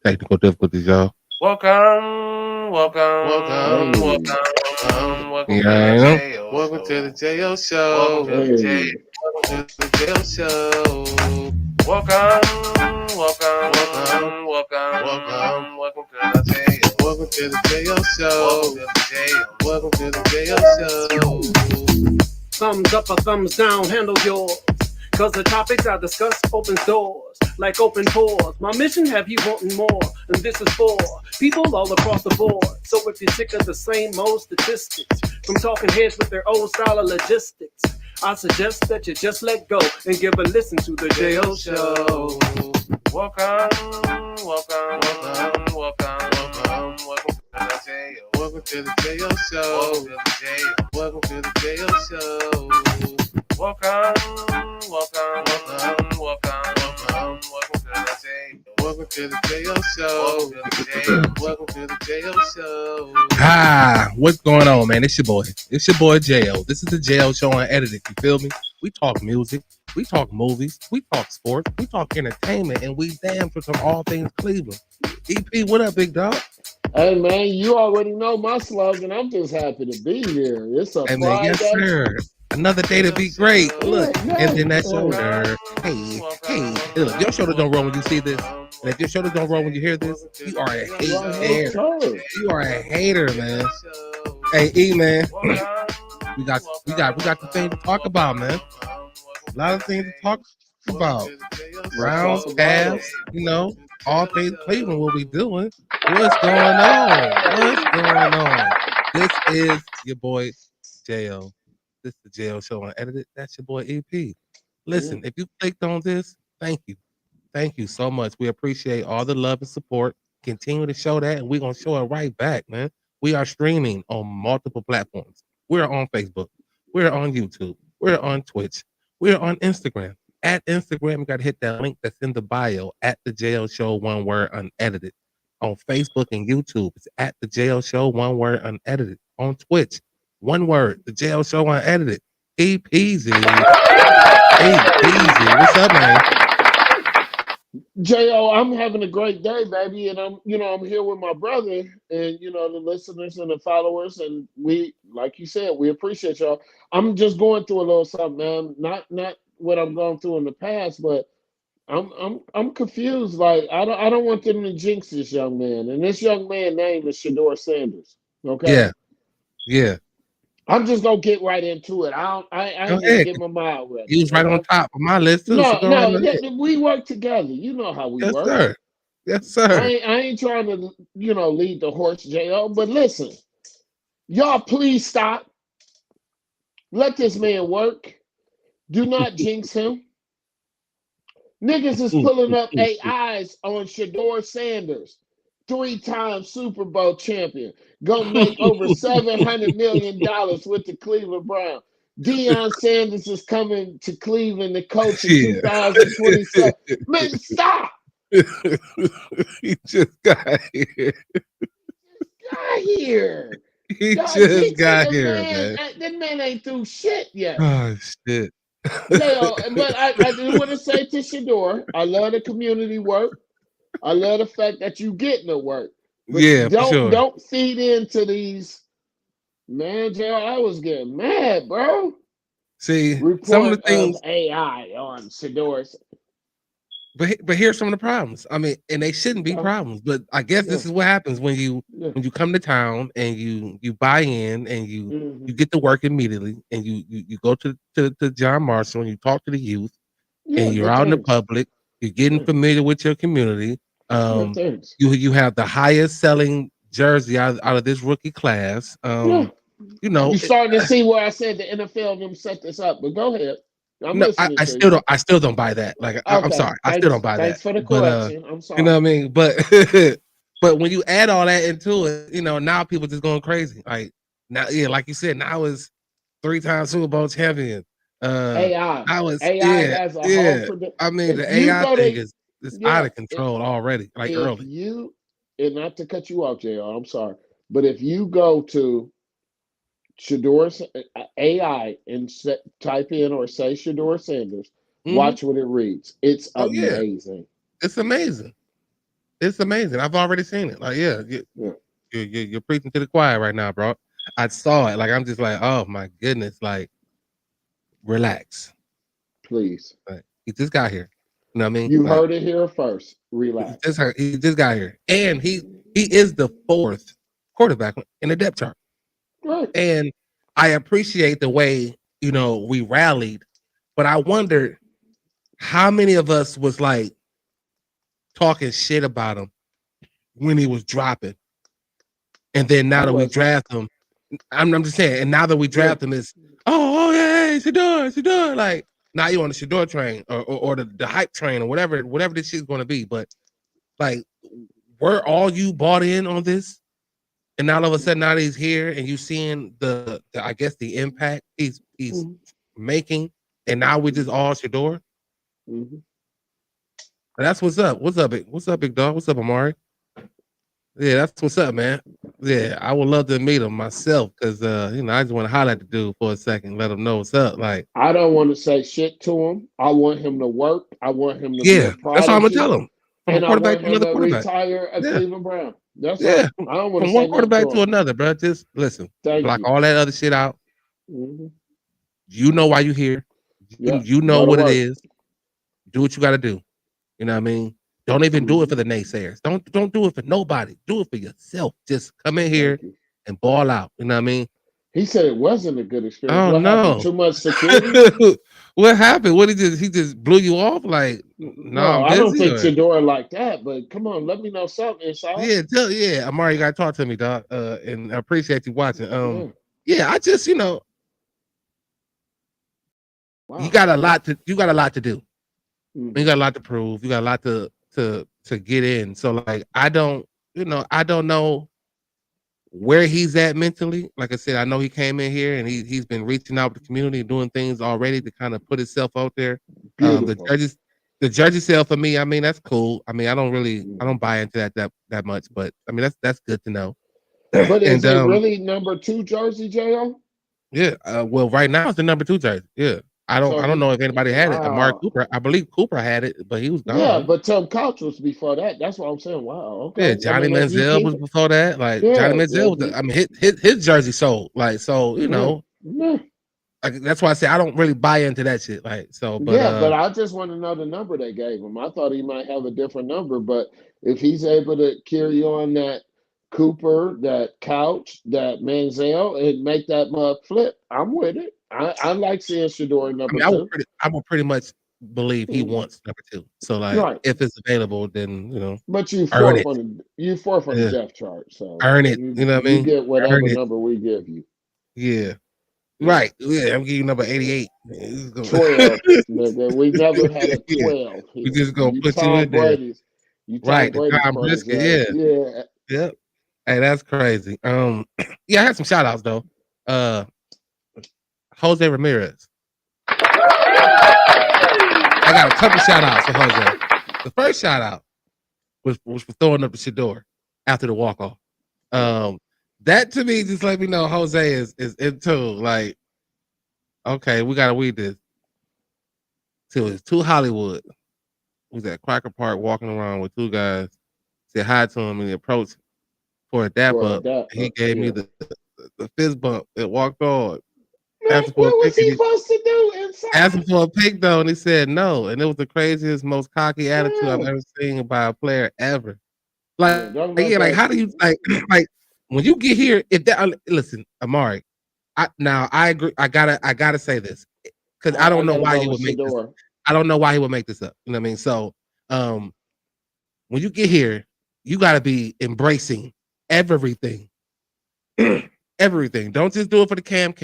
Technical difficulties, y'all. Welcome, welcome, Hey, welcome to the Yeah, I know. JO welcome to the show. JO Welcome Show. to the J. Welcome hey. Welcome to the JO Show. welcome, Welcome, welcome, welcome, welcome to the JO welcome to the JO Welcome Show. to the JO Welcome to the JO Show. Thumbs up or thumbs down, handle yours. Cause the topics I discuss opens doors, like open pores. My mission have you wanting more, and this is for people all across the board. So if you're sick of the same old statistics, from talking heads with their old style of logistics, I suggest that you just let go and give a listen to the JO Show. Welcome, welcome, Welcome, welcome, welcome to the JO. welcome to the JO Show. Welcome to the JO. Welcome to the JO Show. Welcome, Welcome, welcome, welcome to the JO. welcome to the JO Show. Welcome to the JO. Welcome to the JO Show. What's going on, man? It's your boy. It's your boy Jo. This is the Jo Show Unedited. You feel me? We talk music, we talk movies, we talk sports, we talk entertainment, and we damn for some all things Cleveland. EP, what up, big dog? Hey man, you already know my slogan. I'm just happy to be here. It's a Hey man, yes Friday. sir. Another day to be great. Look, and then that shoulder. Hey, Welcome, hey, look, your shoulder don't roll when you see this. And if your shoulder don't roll when you hear this, you are a hater. You are a hater, man. Hey, E man, we got the thing to talk about, man. A lot of things to talk about. Browns, Cavs, all things Cleveland will be doing. What's going on? What's going on? This is your boy Jo. This is the Jo Show Unedited. That's your boy EP. Listen, if you clicked on this, thank you. Thank you so much. We appreciate all the love and support. Continue to show that, and we're gonna show it right back, man. We are streaming on multiple platforms. We're on Facebook. We're on YouTube. We're on Twitch. We're on Instagram. At Instagram, you gotta hit that link that's in the bio at the JL Show, one word unedited. On Facebook and YouTube, it's at the JL Show, one word unedited. On Twitch, one word, the JL Show unedited. Easy. Easy. What's up, man? Jo, I'm having a great day, baby, and I'm here with my brother, and the listeners and the followers, and we, like you said, we appreciate y'all. I'm just going through a little something, man. Not what I'm going through in the past, but I'm confused. Like I don't want them to jinx this young man, and this young man name is Shador Sanders. Okay, Yeah, yeah. I'm just gonna get right into it. I Go ain't gonna ahead. get my mind ready. He was right on Okay. top of my list too. So No, go right no, ahead. we work together. You know how we Yes, work. sir. Yes, I sir. ain't, I ain't trying to, lead the horse, Jo. But listen, y'all, please stop. Let this man work. Do not jinx him. Niggas is pulling up AIs on Shador Sanders, three-time Super Bowl champion. Gonna make over $700 million with the Cleveland Browns. Deion Sanders is coming to Cleveland to coach in Shit. 2027. Man, stop. He just got here. Got here. He Y'all just jinxing got the here, man. man. That man ain't through shit yet. Oh shit. But I do want to say to Shador, I love the community work. I love the fact that you getting the work. But Yeah, for don't sure. don't feed into these, man, JR. I was getting mad, bro. See, some of the Report of things, AI on Shador's. but here's some of the problems. I mean, and they shouldn't be Okay. problems, but I guess Yeah. this is what happens when you Yeah. come to town and you buy in and you Hmm. get to work immediately and you go to John Marshall and you talk to the youth Yeah. and you're Good out in the things. public, you're getting Yeah. familiar with your community. Good Um, things. you have the highest selling jersey out of this rookie class. Yeah. You know, You starting to see where I said the NFL them set this up, but go ahead. I'm no, listening I to you. still don't buy that. Like I'm Okay. sorry, I still don't Thanks. buy that. Thanks for the But correction. I'm you know sorry. what I mean. But but when you add all that into it, now people just going crazy. Like now, yeah, like you said, now is 3-time Super Bowl champion. AI. I was AI yeah, has a whole yeah. predict. I mean, If the you AI go thing to is out yeah, of control already, like if early. you and not to cut you off, JR, I'm sorry, but if you go to Shador AI and type in or say Shador Sanders, Hmm. watch what it reads. It's Oh yeah, amazing. it's amazing. It's amazing. I've already seen it. Like, yeah, Yeah. you're preaching to the choir right now, bro. I saw it. Like, I'm just like, oh my goodness. Like, relax. Please. Like, he just got here. You know what I mean? You Like, heard it here first. Relax. he just got here, and he is the fourth quarterback in the depth chart. Right. And I appreciate the way we rallied, but I wondered how many of us was like talking shit about him when he was dropping, and then now I that we wasn't. draft him, I'm just saying, and now that we Yeah. draft him, it's yeah, Shador. Like now you on the Shador train or the hype train or whatever this shit's going to be. But like, were all you bought in on this? And now all of a sudden, now that he's here, and you seeing the I guess the impact he's Mhm. making, and now we just all Shador. Mhm. That's what's up. What's up, big dog? What's up, Amari? Yeah, that's what's up, man. Yeah, I would love to meet him myself because I just want to holler at the dude for a second, let him know what's up. Like, I don't want to say shit to him. I want him to work. I want him to be yeah, a that's all I'm gonna prodigy. tell him. From a And I quarterback want to him another to quarterback. retire a Yeah, Cleveland Brown. That's yeah. all. I don't want to From say one nothing quarterback to to him. another, bro. Just listen, Thank block you. all that other shit out. Hmm. You know why you here. Yeah. You know Go to what it work. is. Do what you got to do. You know what I mean? Don't even do it for the naysayers. Don't do it for nobody. Do it for yourself. Just come in here Thank you. and ball out. You know what I mean? He said it wasn't a good experience. Oh What happened? no. Too much security? What happened? What he just blew you off? Like, no, No, I'm I don't busy. think Or Shador like that. But come on, let me know something inside. yeah, Amari, you gotta talk to me, dog. And I appreciate you watching. Yeah. Yeah, I just you Wow. got a lot to do. You Mhm. got a lot to prove. You got a lot to get in. So like, I don't know where he's at mentally. Like I said, I know he came in here and he's been reaching out to the community and doing things already to kind of put himself out there. Beautiful. The jersey sale for me, I mean, that's cool. I mean, I Mhm. don't buy into that much, but I mean, that's good to know. But is And it really number 2 jersey, Jo? yeah, well, right now it's the number 2 jersey. Yeah. So I don't he, know if anybody had it. Amari wow. Cooper, I believe Cooper had it, but he was Yeah, gone. but Tom Couch was before that. That's what I'm saying. Wow. Yeah, Okay. I Johnny mean, if you Manziel keep was it, before that. Like Johnny yeah, Manziel if you, I mean, his jersey sold. Like, so, yeah, yeah, like, that's why I say I don't really buy into that shit. Like, so, but yeah. But I just want to know the number they gave him. I thought he might have a different number, but if he's able to carry on that Cooper, that Couch, that Manziel, and make that mug flip, I'm with it. I like seeing Shador I number mean, two. I would pretty much believe he Mhm. wants number 2. So like, Right. if it's available, then But earn it. you fourth on the Yeah, depth chart, so earn it. You know what I you mean? get Earn whatever it. number we give you. Yeah. Yeah. Right. Yeah, I'm giving you number 88. It's gonna- 12, nigga. We never had a yeah, 12 we here. just gonna You put you Tom in there. Brady's. You Tom Right. The Brady's Tom point Brisket. guard. Yeah. Yeah. Yep. Hey, that's crazy. Yeah, I had some shout outs though. Uh, Jose Ramirez. I got a couple shout outs for Jose. The first shout out was for throwing up the Shador after the walk off. That to me just let me know Jose is into, like, okay, we gotta weed this. So it's two Hollywood. Who's at Cracker Park walking around with two guys. Said hi to him and he approached for a dap For up. that, He gave me yeah. the fist bump and walked on. Man, Asked him for a what was picture. he supposed to do Asked him inside? for a pic though, and he said no. And it was the craziest, most cocky attitude I've Yeah. ever seen by a player ever. Yeah, Like, don't let yeah, like that. how do you like when you get here? If that listen, Amari, I agree. I gotta say this because I I don't know gotta why go he with would make this. Shador. I don't know why he would make this up. You know what I mean? So, when you get here, you got to be embracing everything, everything. Don't just do it for the cam.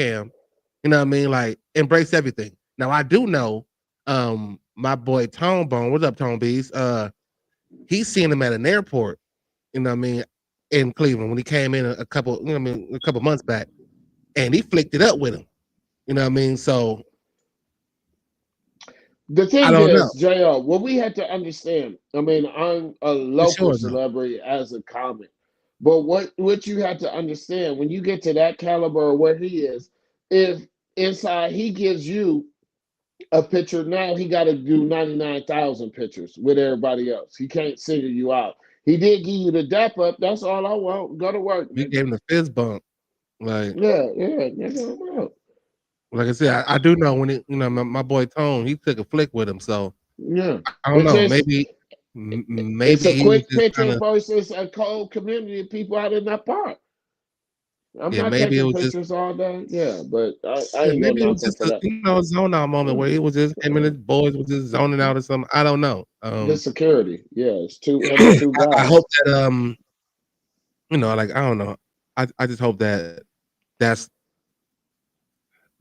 You know what I mean? Like, embrace everything. Now I do know, my boy Tone Bone. What's up, Tone Beast? He's seen him at an airport. You know what I mean? In Cleveland when he came in a couple, a couple months back, and he flicked it up with him. You know what I mean? So The I thing don't know is, JR, what we had to understand, I mean, I'm a for local sure though. celebrity as a comic, but what you have to understand when you get to that caliber of where he is, if inside he gives you a picture, now he got to do 99,000 pictures with everybody else. He can't single you out. He did give you the dap up. That's all I want. Go to work, You nigga. gave him the fist bump. Like Yeah, nigga, I'm out. like I said, I do know when it, my boy Tone, he took a flick with him. So Yeah. I don't It's know. just it's Maybe a he was quick just kind picture of versus a cold community of people out in that park. I'm yeah. not Maybe it taking was just pictures all day. Yeah, but I yeah. ain't gonna Maybe it knock was him just for a that. zone out moment where he was just him and his boys was just zoning out or something. I don't know. The security. Yeah, it's two I guys. hope that like I don't know. I just hope that that's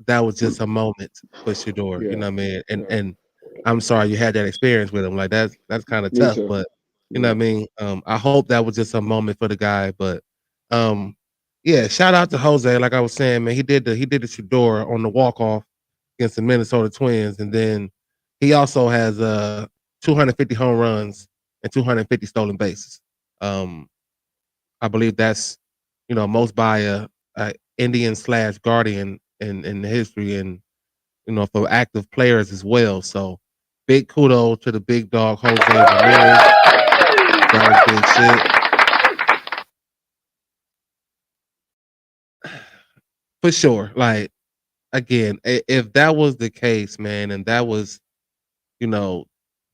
that was just a moment for Shador. You Yeah, know what I mean? And yeah. and I'm sorry you had that experience with him. Like that's kind of Me tough, too. but you know what Yeah. I mean? I hope that was just a moment for the guy. But um yeah, shout out to Jose. Like I was saying, man, he did the Shador on the walk off against the Minnesota Twins, and then he also has 250 home runs and 250 stolen bases. Um, I believe that's most by a Indian slash Guardian in the history, and for active players as well. So big kudos to the big dog Jose Ramirez. That was big shit for sure. Like again, if that was the case, man, and that was you know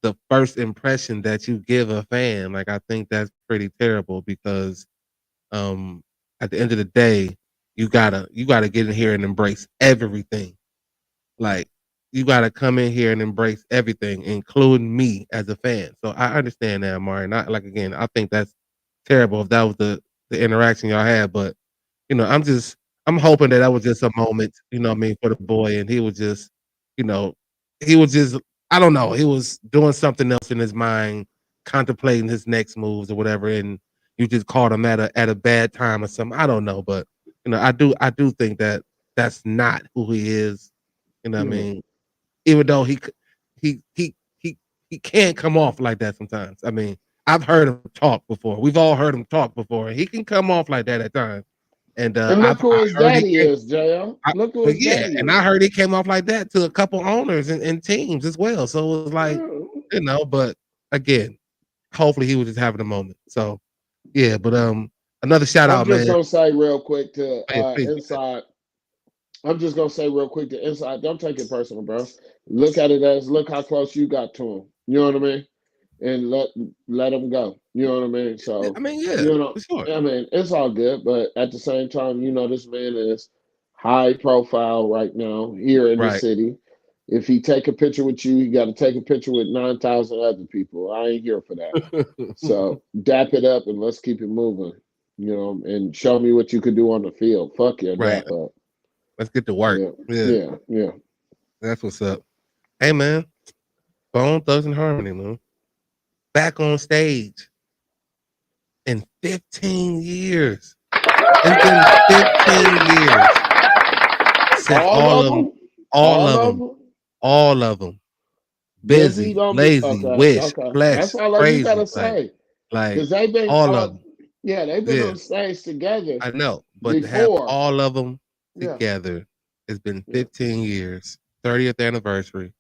the first impression that you give a fan, like I think that's pretty terrible because um at the end of the day, you gotta get in here and embrace everything. Like you gotta come in here and embrace everything, including me as a fan. So I understand that, Amari. Not like again, I think that's terrible if that was the interaction y'all had. But I'm hoping that that was just a moment, what I mean, for the boy, and he was just, you know, he was just, I don't know, he was doing something else in his mind, contemplating his next moves or whatever, and you just caught him at a bad time or something. I don't know, but I do think that that's not who he is. You know what I Yeah. mean? Even though he can't come off like that sometimes. I mean, I've heard him talk before. We've all heard him talk before. He can come off like that at times. And And look who I his heard he daddy came. is, JL. Look who But his yeah, daddy and I is. heard he came off like that to a couple owners and teams as well. So it was like, Yeah. but again, hopefully he was just having a moment. So yeah, but another shout I'm out, just man. gonna say real quick to Oh, yeah, please go ahead. Inside. I'm just gonna say real quick to Inside. Don't take it personal, bro. Look at it as look how close you got to him. You know what I mean? And let him go. You know what I mean? Yeah, I So, mean, yeah, for sure. I mean, it's all good, but at the same time, this man is high profile right now here in the Right. city. If he take a picture with you, he got to take a picture with 9,000 other people. I ain't here for that. So dap it up and let's keep it moving. And show me what you could do on the field. Fuck your Right. dap up. Let's get to work. Yeah, Yeah, yeah. that's what's up. Hey man, Bone Thugs and Harmony, man. Back on stage in 15 years. It's been 15 years since All all of of them, them. all All of of them, them. all of them. Busy Busy, don't be lazy, okay. wish, Okay, that's flex, all you crazy, gotta like, say. like Because they've been all of them. yeah, they've been Yeah, on stage together I know. But to have before. all of them Yeah, together, it's been yeah. 15 years, 30th anniversary.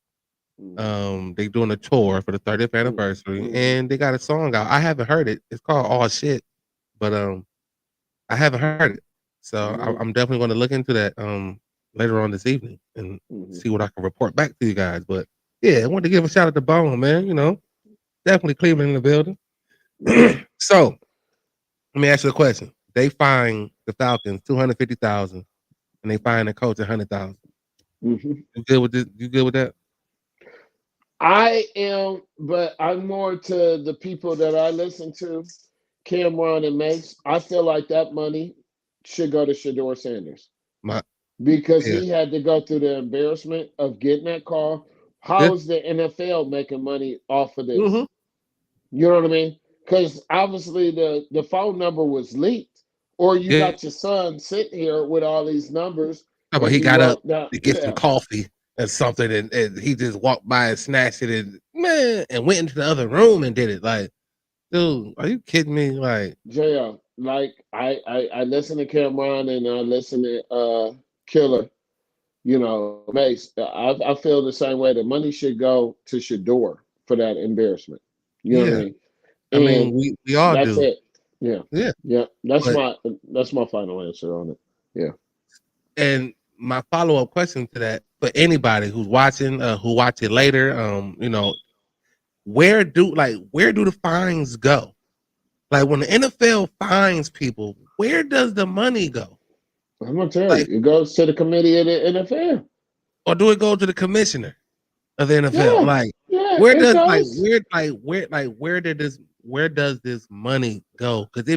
Mm-hmm. They doing a tour for the 30th anniversary, Mm-hmm. and they got a song out. I haven't heard it. It's called All Shit, but I haven't heard it. So Mm-hmm. I'm definitely going to look into that later on this evening and Mm-hmm. see what I can report back to you guys. But yeah, I wanted to give a shout out to Bone, man. Definitely Cleveland in the building. Yeah. So let me ask you a question. They fined the Falcons 250,000, and they fined the coach 100,000. Mm-hmm. You good with this? You good with that? I am, but I'm more to the people that I listen to, Cameron and Mace. I feel like that money should go to Shador Sanders My because yeah, he had to go through the embarrassment of getting that call. yeah. How is the NFL making money off of Mm-hmm. this? You know what I mean? Because obviously the phone number was leaked, or you Yeah. got your son sitting here with all these numbers, How about and he he got up wrote down. to get some Yeah, coffee or something, and he just walked by and snatched it and went into the other room and did it. Like, dude, are you kidding me? Like, JL. Like I listen to Cameron and I listen to Killer. Mace. I feel the same way. The money should go to Shador for that embarrassment. You know what I yeah, mean? I mean, And we all that's do. it. Yeah. Yeah. Yeah. That's But my final answer on it. Yeah. and my follow up question to that for anybody who's watching, who watch it later, where do the fines go? Like when the NFL fines people, where does the money go? I'm gonna tell Like, you, it goes to the committee of the NFL. or do it go to the commissioner of the NFL? Yeah. Like, Yeah. where It does goes. where does this money go? Because Hey,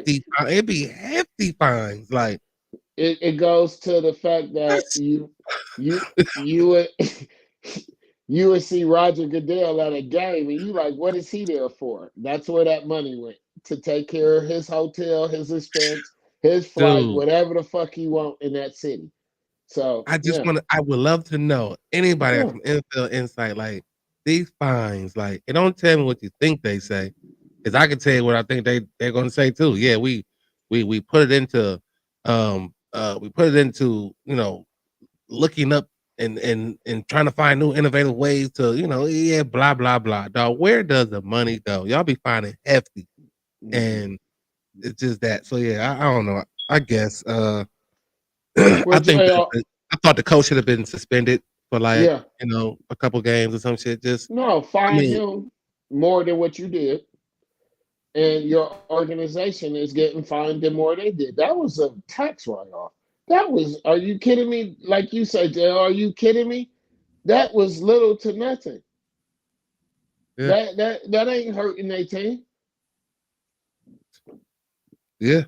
it'd be hefty fines. Like, it goes to the fact that what? you you would you would see Roger Goodell at a game and you like, what is he there for? That's where that money went, to take care of his hotel, his expense, his flight, Dude, whatever the fuck he want in that city. So yeah, I would love to know anybody yeah. from NFL Insight, like these fines, like, it don't tell me what you think they say, because I can tell you what I think they're gonna say too. Yeah, we put it into looking up and trying to find new innovative ways to, yeah, blah blah blah. Dog, where does the money go? Y'all be finding hefty, Mhm. and it's just that. So yeah, I don't know. I guess Well, I thought the coach should have been suspended for, like, yeah, a couple games or some shit. Just, no, I find mean, him more than what you did, and your organization is getting fined than more they did. That was a tax write-off. That was, are you kidding me? Like you said, Jay, are you kidding me? That was little to nothing. yeah, That ain't hurting their team. yeah.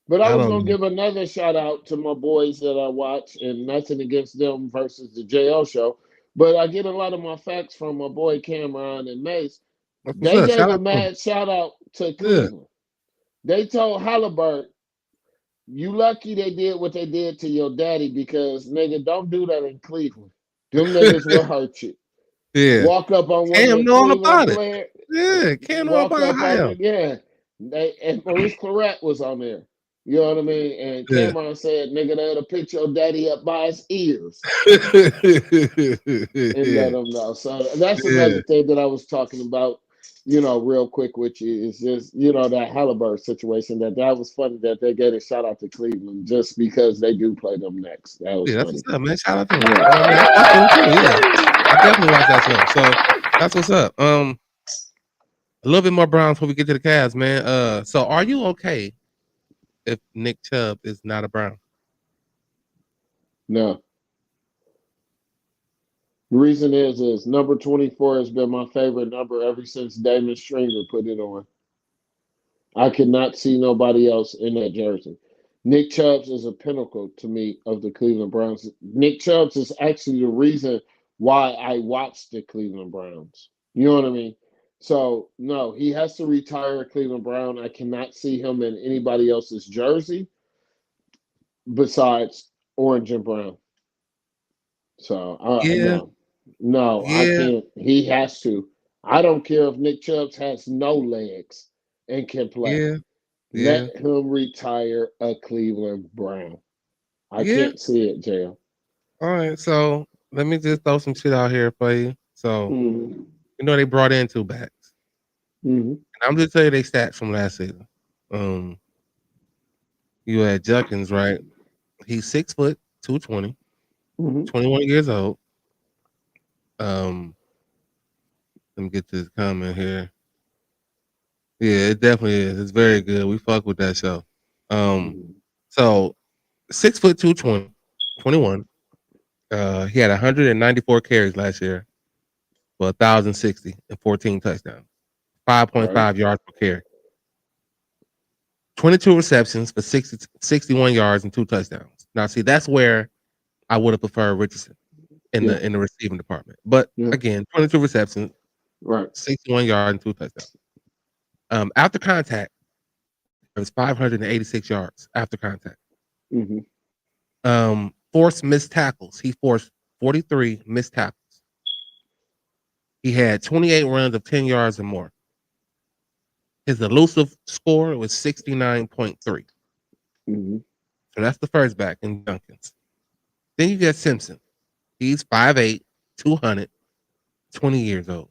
But I I was don't gonna know. give another shout out to my boys that I watch, and nothing against them versus the JL show. But I get a lot of my facts from my boy Cameron and Mace. That's what's They up. gave Shout a out to him. mad shout out to Yeah, Cleveland. They told Halliburton, "You lucky they did what they did to your daddy, because nigga, don't do that in Cleveland. Them niggas will hurt you." yeah. Walk up on one of Cam the know all Cleveland about it. players. Yeah, Cam know all Walk about up on Ohio. it, yeah. And Maurice Claret was on there. You know what I mean? And Yeah. Cameron said, "Nigga, they'll pick your daddy up by his ears and let Yeah, him know." So that's yeah. another thing that I was talking about, real quick with you, is just, that Halliburton situation. That was funny that they gave a shout out to Cleveland just because they do play them next. That was Yeah, that's what's funny. up, man. Shout out to him. Yeah. I mean, I fuck with him too. Yeah, I definitely watch that show. So that's what's up. A little bit more Browns before we get to the Cavs, man. So are you okay if Nick Chubb is not a Brown? No. The reason is number 24 has been my favorite number ever since Damon Stringer put it on. I cannot see nobody else in that jersey. Nick Chubbs is a pinnacle to me of the Cleveland Browns. Nick Chubbs is actually the reason why I watched the Cleveland Browns. You know what I mean? So no, he has to retire a Cleveland Brown. I cannot see him in anybody else's jersey besides orange and brown. So Yeah, no, I yeah, can't. He has to. I don't care if Nick Chubbs has no legs and can play. yeah, Let yeah, him retire a Cleveland Brown. I yeah. can't see it, Jam. All right, so let me just throw some shit out here for you. So Mm-hmm. they brought in two backs, Mm-hmm. and I'm just telling you they stats from last season. You had Junkins, right? He's 6 foot 220, Mm-hmm. 21 years old. Um, let me get to this comment here. Yeah, it definitely is. It's very good. We fuck with that show. Um, Mm-hmm. so 6 foot 220, 21. He had 194 carries last year for 1,060 and 14 touchdowns, Right. 5.5 yards per carry, 22 receptions for 61 yards and 2 touchdowns. Now, see, that's where I would have preferred Richardson in Yeah. the receiving department. But Yeah. again, 22 receptions, Right. 61 yards and 2 touchdowns. After contact, it was 586 yards after contact. Mm-hmm. Forced missed tackles. He forced 43 missed tackles. He had 28 runs of 10 yards or more. His elusive score was 69.3. Mm-hmm. So that's the first back in Duncans. Then you get Simpson. He's 5'8", 200, 20 years old.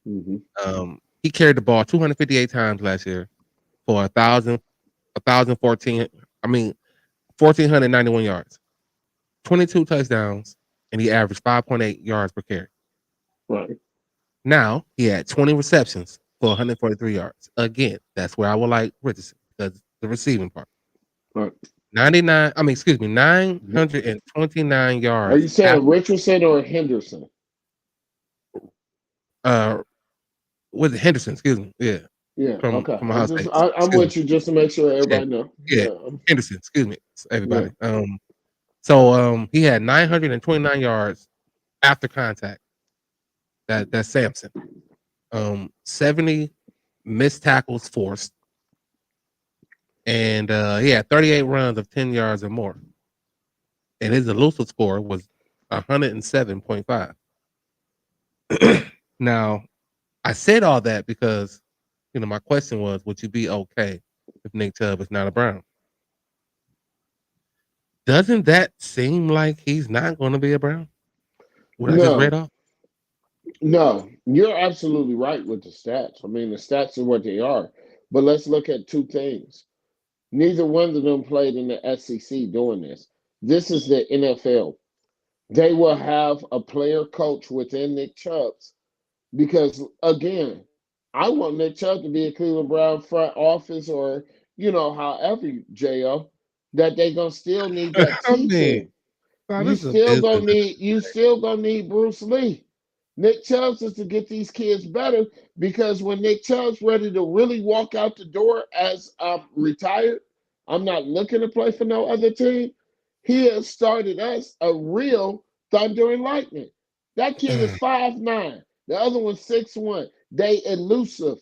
Mm-hmm. He carried the ball 258 times last year for 1,014. I mean, 1,491 yards, 22 touchdowns, and he averaged 5.8 yards per carry. Right. Now he had 20 receptions for 143 yards. Again, that's where I would like Richardson because the receiving part. Right. 929 Are yards. you saying Richardson or Henderson? Uh, was it Henderson? Excuse me. Yeah, Yeah. from Okay. Ohio State. I'm Excuse me. with you just to make sure Yeah, everybody know. yeah, Yeah. Henderson. Excuse me, Yeah. everybody. So he had 929 yards after contact. That's Samson. 70 missed tackles forced, and he had 38 runs of 10 yards or more. And his elusive score was 107.5. Now, I said all that because my question was, would you be okay if Nick Chubb is not a Brown? Doesn't that seem like he's not going to be a Brown? What I just read No. off? No. You're absolutely right with the stats. I mean, the stats are what they are. But let's look at two things. Neither one of them played in the SEC doing this. This is the NFL. They will have a player coach within Nick Chubb's because, again, I want Nick Chubb to be a Cleveland Brown front office or, however, JO, that they going to still need that I mean, teaching. this is a business. You still gonna need Bruce Lee. Nick Chubb's is to get these kids better because when Nick Chubb's ready to really walk out the door as retired, I'm not looking to play for no other team. He has started us a real thunder and lightning. That kid is 5'9". The other one's 6'1". They elusive.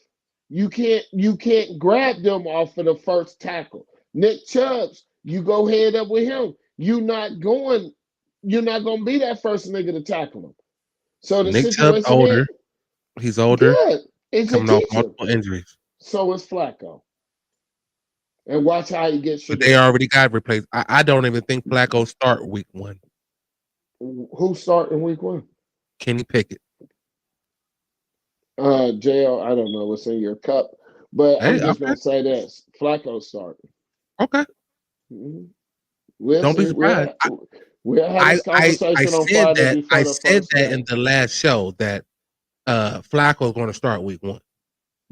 You can't grab them off of the first tackle. Nick Chubb's, you go head up with him. You're not gonna be that first nigga to tackle him. So the Nick Chubb's situation is older. He's older, good. It's a coming off teacher. multiple injuries. So is Flacco. And watch how he gets But Shador. they already got replaced. I don't even think Flacco start week 1. Who start in week 1? Kenny Pickett. JL, I don't know what's in your cup, but I'm just gonna say this: Flacco starting. Okay. Mm-hmm. We'll Don't be see. surprised. We'll have this conversation on Friday before I the said first that game. in the last show that Flacco is going to start week 1.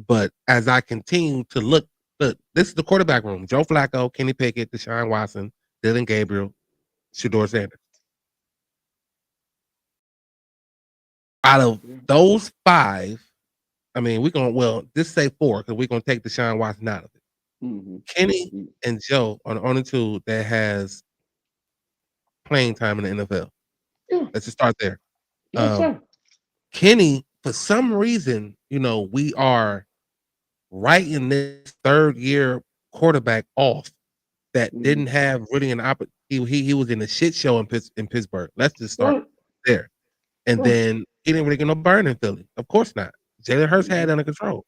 But as I continue to look, this is the quarterback room: Joe Flacco, Kenny Pickett, Deshaun Watson, Dylan Gabriel, Shador Sanders. Out of those 5, I mean, just say 4 because we're gonna take Deshaun Watson out of it. Mm-hmm. Kenny and Joe are the only 2 that has playing time in the NFL. Yeah. Let's just start there. Yes, sir. Kenny, for some reason, we are writing this 3rd-year quarterback off that didn't have really an opportunity. He was in a shit show in Pittsburgh. Let's just start there. And then he didn't really get no burn in Philly. Of course not. Jalen Hurts had it under control.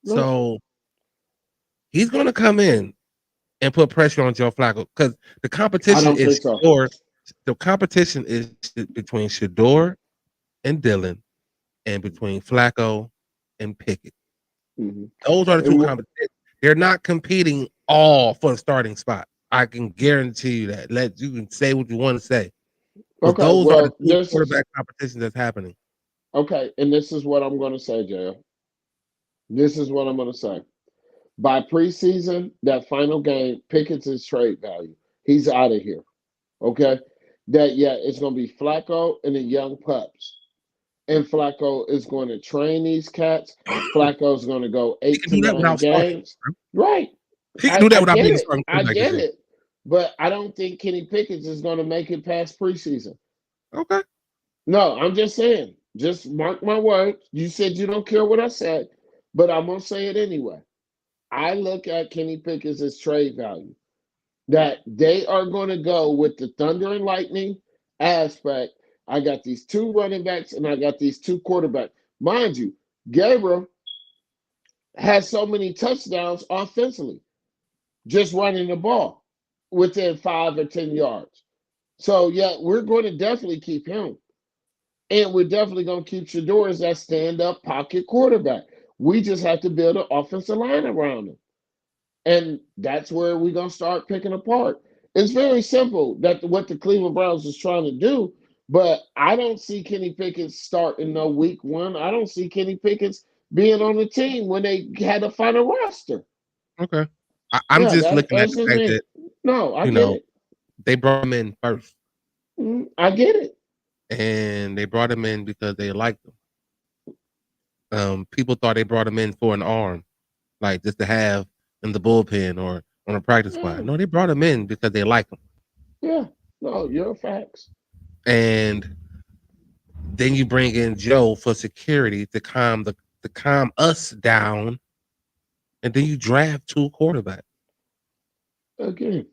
So he's going to come in and put pressure on Joe Flacco because the competition is Shador. The competition is between Shador and Dylan and between Flacco and Pickett. Mm-hmm. Those are the 2 competitions. They're not competing all for the starting spot. I can guarantee you that. You can say what you want to say. But those are the 2 quarterback competitions that's happening. Okay, and this is what I'm going to say, JL. This is what I'm going to say. By preseason, that final game, Pickett's his trade value. He's out of here. Okay? It's going to be Flacco and the young pups. And Flacco is going to train these cats. Flacco's going to go 8 to 9 games. Right. He can do that without being a starting quarterback. I get it. But I don't think Kenny Pickett is going to make it past preseason. Okay. No, I'm just saying. Just mark my words. You said you don't care what I said, but I'm going to say it anyway. I look at Kenny Pickett as trade value. That they are going to go with the thunder and lightning aspect. I got these 2 running backs and I got these 2 quarterbacks. Mind you, Gabriel has so many touchdowns offensively, just running the ball within 5 or 10 yards. So, we're going to definitely keep him. And we're definitely going to keep Shador as that stand-up pocket quarterback. We just have to build an offensive line around him. And that's where we're going to start picking apart. It's very simple that what the Cleveland Browns is trying to do, but I don't see Kenny Pickett starting no week one. I don't see Kenny Pickett being on the team when they had to find a roster. Okay. I'm Yeah, just looking at that's the just fact me. that, No, I you get know, it. they brought him in first. I get it. And they brought him in because they liked him. People thought they brought him in for an arm, like just to have in the bullpen or on a practice Yeah, squad. No, they brought him in because they like him. yeah. No, you're facts. And then you bring in Joe for security to calm us down, and then you draft 2 quarterbacks. Again,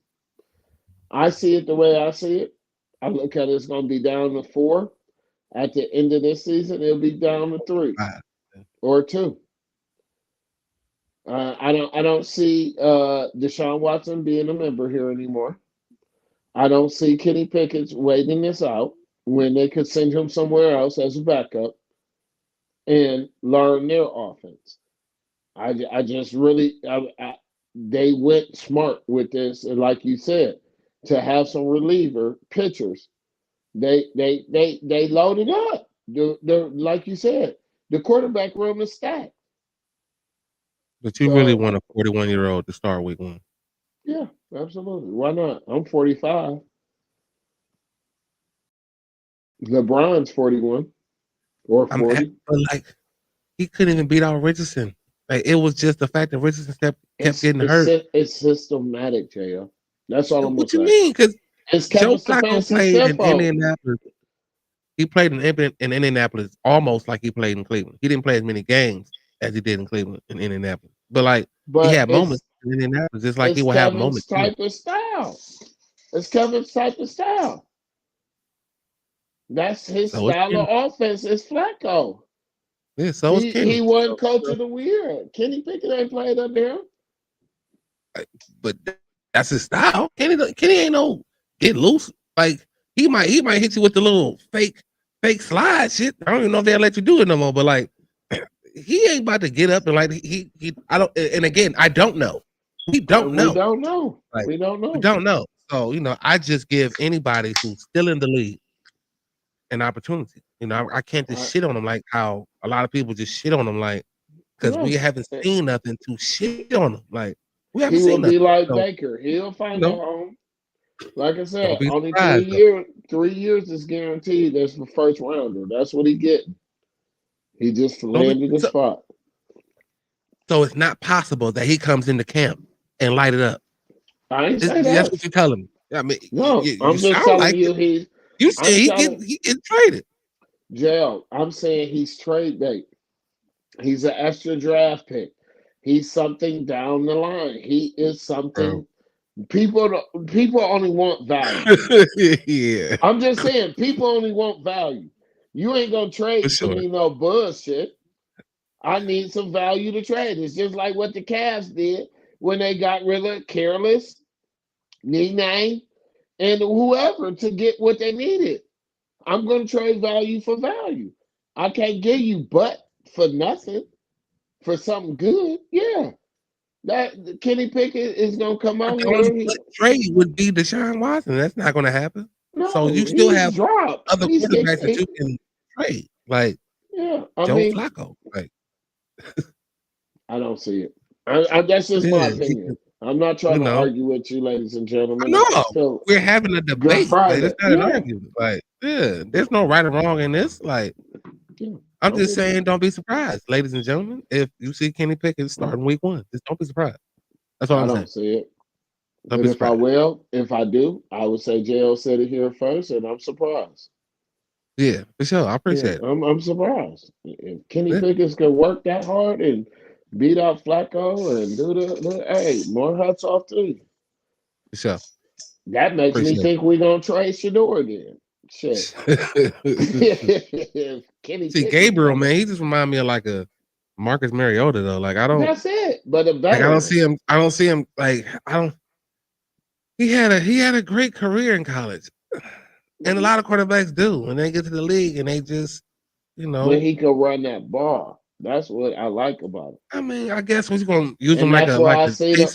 I see it the way I see it. I look at it's going to be down to 4. At the end of this season, it'll be down to 3 Right. or 2. I don't see Deshaun Watson being a member here anymore. I don't see Kenny Pickett waiting this out when they could send him somewhere else as a backup and learn their offense. I just really they went smart with this, and like you said, to have some reliever pitchers. They loaded up. The like you said, the quarterback room is stacked. But you really So want a 41-year-old to start week 1. yeah, absolutely. Why not? I'm 45. LeBron's 41 or 40. But like he couldn't even beat out Richardson. Like it was just the fact that Richardson kept getting hurt. It's systematic, JL. That's all I'm gonna What you say. mean? Because It's Joe Kevin Flacco Stefanski's played in fault. Indianapolis. He played in Indianapolis almost like he played in Cleveland. He didn't play as many games as he did in Cleveland in Indianapolis. But like he But had moments in Indianapolis, just like he it's will have Kevin's moments here. type of style. It's Kevin's type of style. That's his So it's style Kenny. of offense. It's Flacco. Yeah, so it's Kenny. He won coach of the year. Kenny Pickett ain't played under him. But that's his style. Kenny ain't no get loose. Like he might hit you with the little fake slide shit. I don't even know if they'll let you do it no more. But like he ain't about to get up and like he I don't. And again, I don't know. We don't know. We don't know. Like, we don't know. We don't know. So I just give anybody who's still in the league an opportunity. I can't just shit on them like how a lot of people just shit on them, like because we haven't seen nothing to shit on them. Like we haven't He seen will nothing. be like So, Baker. He'll find a home. Like I said, don't be only surprised, 3 years is guaranteed. That's the first rounder. That's what he getting. He just landed the spot. So it's not possible that he comes into camp and light it up. I ain't say that. That's what you're telling me. I mean, No, you I'm just telling like you it. You said he get traded. Jail. I'm saying he's trade bait. He's an extra draft pick. He's something down the line. He is something. People only want value. Yeah. I'm just saying, people only want value. You ain't gonna trade to me no bullshit. I need some value to trade. It's just like what the Cavs did when they got rid of Careless, Nene, and whoever to get what they needed. I'm going to trade value for value. I can't give you butt for nothing, for something good. Yeah. That Kenny Pickett is going to come out The here. only trade would be Deshaun Watson. That's not going to happen. No, so you still have dropped. other quarterbacks that you can trade, like Joe Flacco. Like I don't see it. That's just my opinion. I'm not trying to argue with you, ladies and gentlemen. No, we're having a debate. Like, it's not an argument. Like, there's no right or wrong in this. Like, I'm just saying, don't be surprised, ladies and gentlemen. If you see Kenny Pickett starting week 1, just don't be surprised. That's all I'm saying. I don't see it. But if I do, I would say JL said it here first, and I'm surprised. Yeah, for sure. I appreciate it. I'm surprised. If Kenny Pickett could work that hard and beat out Flacco and do hey, more hats off to you. For sure. That makes me think we're going to trade Shador again. Shit. See, Gabriel, man, he just remind me of like a Marcus Mariota, though. Like, I don't. That's it. But I don't see him. Like, I don't. He had a great career in college. And a lot of quarterbacks do when they get to the league and they just, But he could run that ball. That's what I like about it. I mean, I guess we're gonna use him And like that's a why I say that.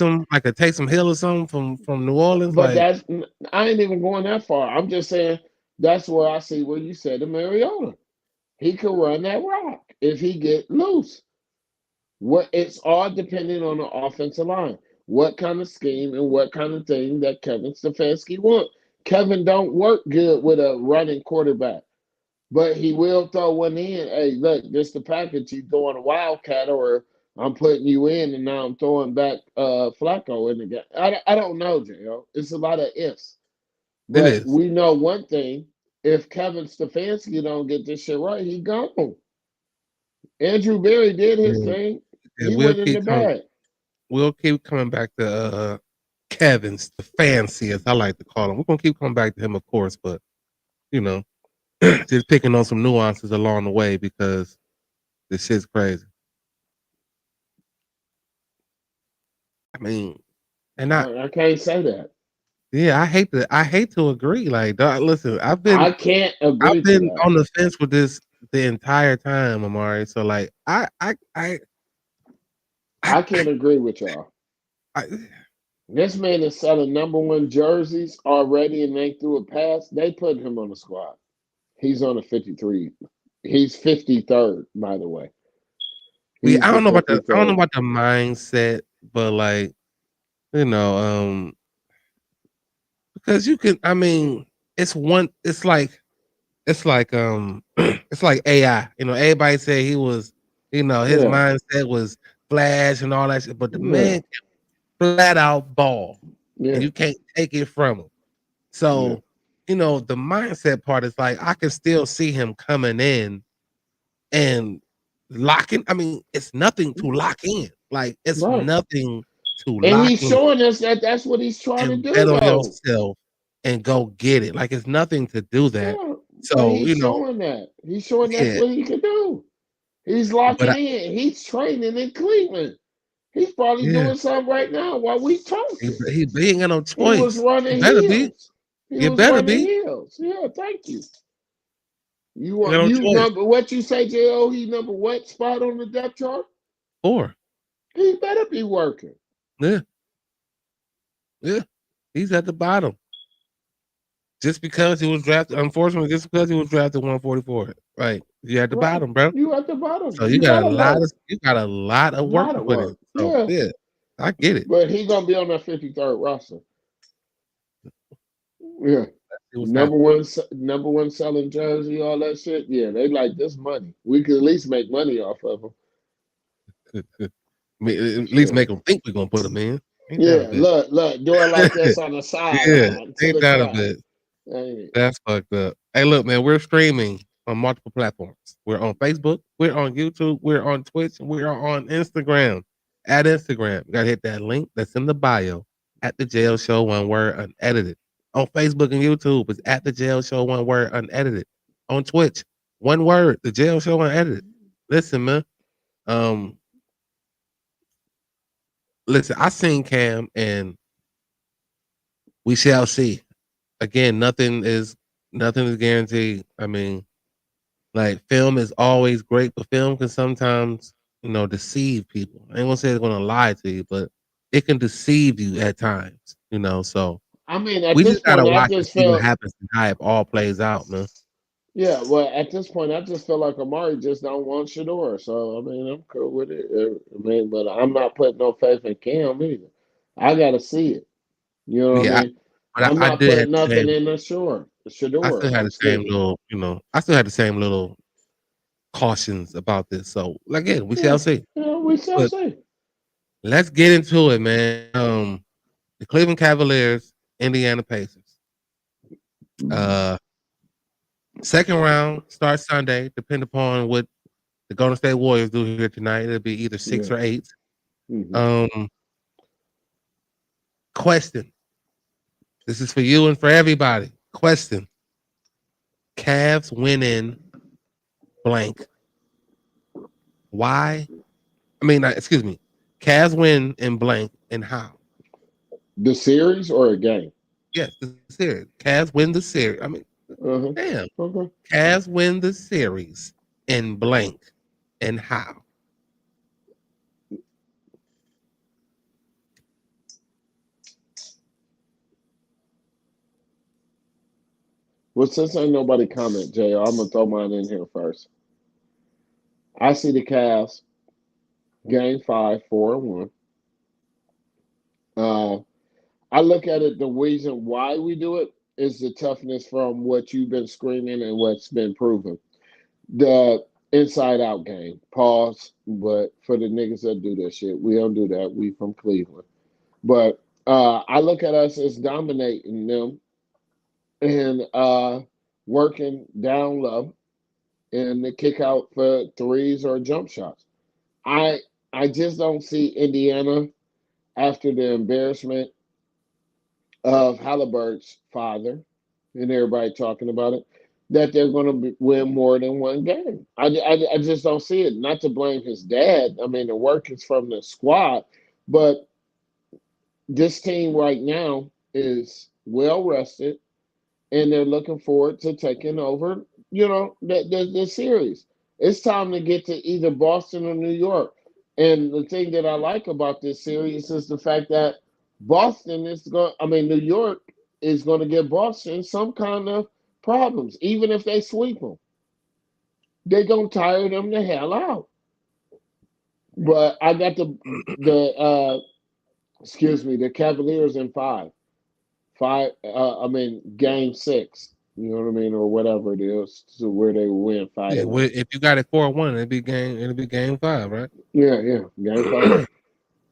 Taysom Hill or something from New Orleans. But Like I ain't even going that far. I'm just saying that's where I see what you said to Mariota. He could run that rock if he get loose. What it's all depending on the offensive line. What kind of scheme and what kind of thing that Kevin Stefanski want. Kevin don't work good with a running quarterback, but he will throw one in. Hey, look, this the package. You throwing a wildcat, or I'm putting you in, and now I'm throwing back Flacco in the game. I don't know, Jo. It's a lot of ifs, it but is. we know one thing: if Kevin Stefanski don't get this shit right, he gone. Andrew Berry did his And, thing. and He went in the bag. we'll keep coming back to Kevin's the fancy, as I like to call him. We're gonna keep coming back to him, of course, but you know, just picking on some nuances along the way because this shit's crazy. I mean, and I can't say that. yeah, I hate to agree. Like, dog, listen, I can't I've agree to been that. on the fence with this the entire time, Amari. So like, I, I can't agree with y'all. I This man is selling number one jerseys already, and they threw a pass. They put him on the squad. He's on the 53. He's 53rd, by the way. He's the I don't know 53rd. about the mindset, but like, you know, because you can. I mean, it's one. It's like it's like AI. You know, everybody said he was. You know, his Yeah, mindset was flash and all that shit, but the yeah, man can flat out ball, and yeah, you can't take it from him. yeah. So, you know, the mindset part is like I can still see him coming in and locking. I mean, it's nothing to lock in. Like it's Right. nothing to And lock he's in showing us that that's what he's trying to and do, bet on though. yourself and go get it. Like it's nothing to do that. Yeah, but So, he's you know, showing that. He's showing that's yeah, what he can do. He's but locking in. He's training in Cleveland. He's probably yeah, doing something right now while we talking. he ain't got no He was choice. You running better be. heels. He You was better running be. heels. Yeah, thank you. You You got want no you choice. number what you say, Jo? He number what spot on the depth chart? Or He better be working. yeah, yeah. He's at the bottom. Just because he was drafted, unfortunately, just because he was drafted 144. Right. You at the Right. bottom, bro. You at the bottom. So You gotta work. you got a lot A of work lot to of put in. work. So Yeah. yeah, I get it. But he gonna be on that 53rd roster. Yeah. See what's Number happening. one, number one selling jersey, all that shit. Yeah, they like this money. We could at least make money off of them. I mean, at least Shit. make them think we're gonna put them in. Ain't that a Yeah, bit? look, doing like this on the Yeah, sideline to ain't the that a crowd. bit? Ain't it? That's fucked up. Hey, look, man, we're streaming on multiple platforms. We're on Facebook, we're on YouTube, we're on Twitch, and we are on Instagram. At Instagram, you gotta hit that link that's in the bio at the Jail Show, one word unedited. On Facebook and YouTube, it's at the Jail Show, one word unedited. On Twitch, one word, the Jail Show unedited. Listen, man. Um, listen, I seen Cam and we shall see. Again, nothing is guaranteed. I mean, like film is always great, but film can sometimes, you know, deceive people. I ain't gonna say it's gonna lie to you, but it can deceive you at times, you know. So I mean, at we this just gotta point, I watch and just see what felt, happens and how it all plays out, man. yeah. Well, at this point, I just feel like Amari just don't want Shador. So I mean, I'm cool with it. I mean, but I'm not putting no faith in Cam either. I gotta see it. You know what I Yeah, mean? but I'm I not did have putting the nothing same. in the shore. I still Shador. had the same Excuse me. little, you know, I still had the same little cautions about this. So again, we Yeah. shall see. Yeah, we shall But see. let's get into it, man. The Cleveland Cavaliers, Indiana Pacers. Uh, second round starts Sunday. Depend upon what the Golden State Warriors do here tonight. It'll be either 6 Yeah. or 8. Hmm. Um, question. This is for you and for everybody. Question. Cavs win in blank. Why? I mean, excuse me. Cavs win in blank and how? The series or a game? Yes, the series. Cavs win the series. I mean, Uh-huh. damn. Okay. Cavs win the series in blank and how? Well, since ain't nobody comment, JR, I'm gonna throw mine in here first. I see the Cavs game 5, 4-1. Uh, I look at it. The reason why we do it is the toughness from what you've been screaming and what's been proven. The inside out game. Pause. But for the niggas that do that shit, we don't do that. We from Cleveland. But I look at us as dominating them and working down low and the kick out for threes or jump shots. I I just don't see Indiana after the embarrassment of Halliburton's father and everybody talking about it that they're going to win more than one game. I just don't see it. Not to blame his dad. I mean, the work is from the squad, but this team right now is well rested and they're looking forward to taking over, the series. It's time to get to either Boston or New York. And the thing that I like about this series is the fact that New York is going to give Boston some kind of problems, even if they sweep them. They're going to tire them the hell out. But I got the Cavaliers in five. Game 6. You know what I mean, or whatever it is, to where they win 5. Yeah, if you got it 4-1, it'd be game 5, right? Yeah, game 5.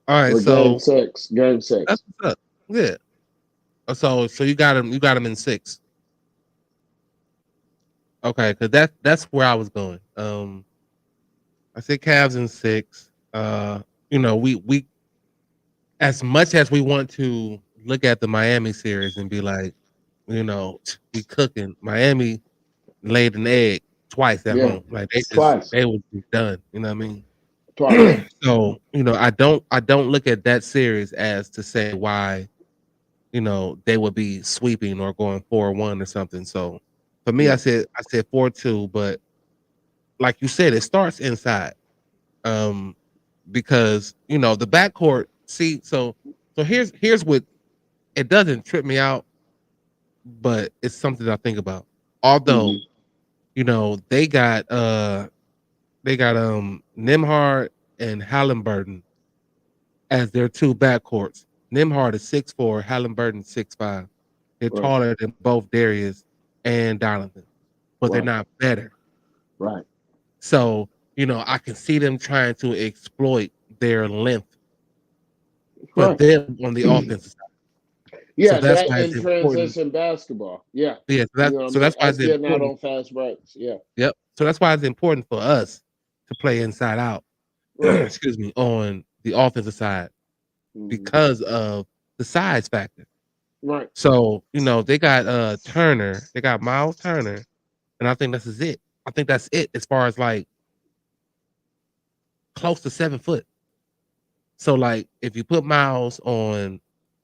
All right, Or so game 6. Game 6. that's what's up. Yeah. So you got him in 6. Okay, because that's where I was going. I said Cavs in 6. We as much as we want to look at the Miami series and be like, we cooking. Miami laid an egg twice at home. Like Twice. they was done. You know what I mean? Twice. So, I don't look at that series as to say why, they would be sweeping or going 4-1 or something. So for me, I said 4-2, but like you said, it starts inside. Because the backcourt. See, so here's what it doesn't trip me out, but it's something I think about. Although, they got Nimhard and Halliburton as their two backcourts. Nimhard is 6'4", Halliburton 6'5". They're taller than both Darius and Donovan, but they're not better. Right. So, I can see them trying to exploit their length for them on the offensive side. Yeah, so that's why in transition basketball. Yeah. Yeah, that's why it's getting out important. on fast breaks. Yeah. Yep. So that's why it's important for us to play inside out. Excuse me, on the offensive side because of the size factor. Right. So, they got Turner, they got Miles Turner, and I think that's it. I think that's it as far as like close to 7 foot. So like if you put Miles on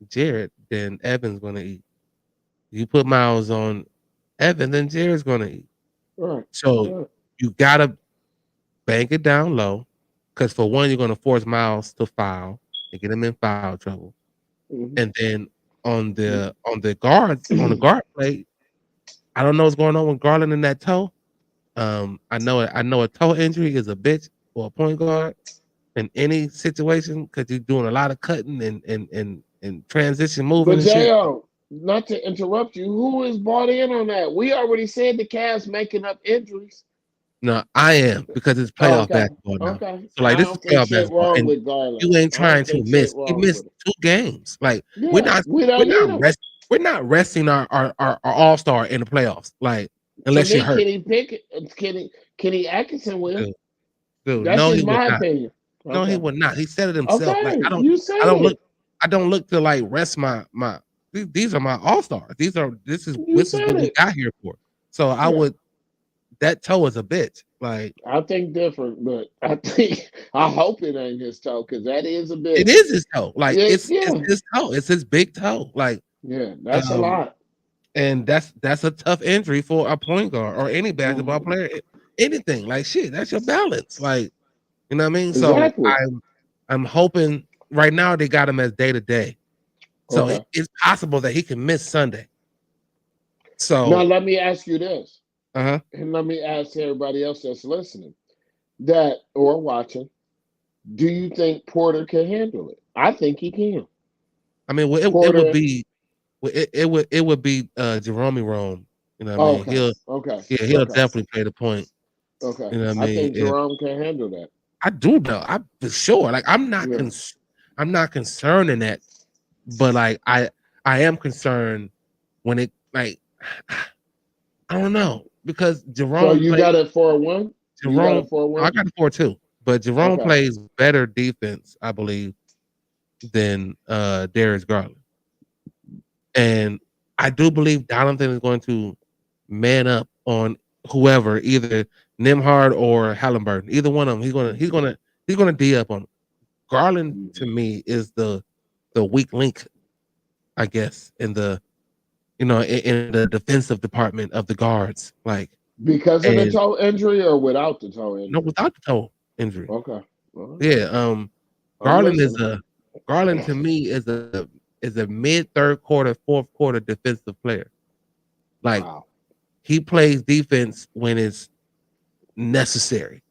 Jared, then Evan's gonna eat. You put Miles on Evan, then Jared's gonna eat. Right. So you gotta bank it down low, because for one, you're gonna force Miles to foul and get him in foul trouble. And then on the guard play, I don't know what's going on with Garland in that toe. I know a toe injury is a bitch for a point guard in any situation because you're doing a lot of cutting and transition moving. But and shit. Not to interrupt you, who is bought in on that? We already said the Cavs making up injuries. No, I am, because it's playoff basketball now. Okay. So like this is playoff basketball, and with Garland. you ain't trying to miss. You missed 2 games. Like we're not resting our all-star in the playoffs. Like unless you're hurt. Kenny Atkinson will. Dude, that's no, just my opinion. No, he would not. He said it himself. Okay, like I don't look to like rest my these are my all-stars. This is what we got here for. So I would, that toe is a bitch. Like I think different, but I hope it ain't his toe, because that is a bitch. It is his toe. Like it's his toe. It's his big toe. Like that's a lot. And that's a tough injury for a point guard or any basketball player. Anything like shit. That's your balance. Like, you know what I mean? Exactly. So I'm hoping right now they got him as day to day. So it's possible that he can miss Sunday. Now So, let me ask you this, uh-huh. and let me ask everybody else that's listening that or watching. Do you think Porter can handle it? I think he can. I mean, well, it would Porter. be it would be Jerome Rome. You know what I Oh, mean? okay. Okay. He'll Okay. definitely play the point. Okay. You know what I I mean? think If Jerome can handle that. I do know, I for sure. Like Yeah. I'm not concerned in that, but like I am concerned when it like I don't know because So Jerome you plays got it 4-1? You got Jerome. it 4-1? I got the 4-2, but Jerome Okay. plays better defense, I believe, than Darius Garland. And I do believe Donaldson is going to man up on whoever, either Nimhard or Halliburton. Either one of them. He's gonna D up on them. Garland to me is the weak link, I guess, in the in the defensive department of the guards. Like, Because of the and toe injury or without the toe no, injury? without the toe injury. Okay. All right. Yeah. I'm Garland is listening. a Garland to me is a mid third quarter, fourth quarter defensive player. Like, Wow. he plays defense when it's necessary.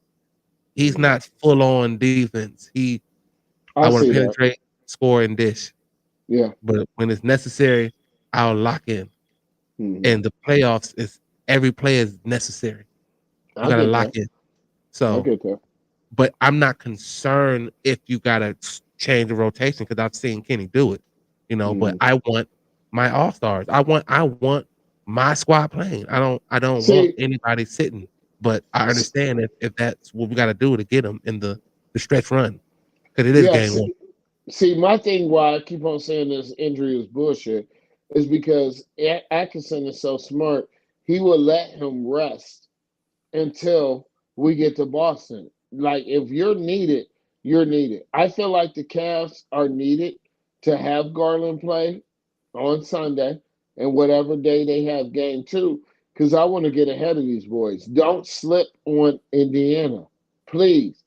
He's Mhm. not full on defense. I I want to see that. penetrate, score, and dish. Yeah. But when it's necessary, I'll lock in. Mhm. And the playoffs is every play is necessary. You I gotta get lock that. in. I So, get that. but I'm not concerned if you gotta change the rotation because I've seen Kenny do it. But Mhm. I want my all stars. I want my squad playing. I don't want See, anybody sitting. But I understand if that's what we got to do to get them in the stretch run because it is game yes. one. See, my thing why I keep on saying this injury is bullshit is because Atkinson is so smart. He will let him rest until we get to Boston. Like if you're needed, you're needed. I feel like the Cavs are needed to have Garland play on Sunday and whatever day they have game two, because I want to get ahead of these boys. Don't slip on Indiana. Please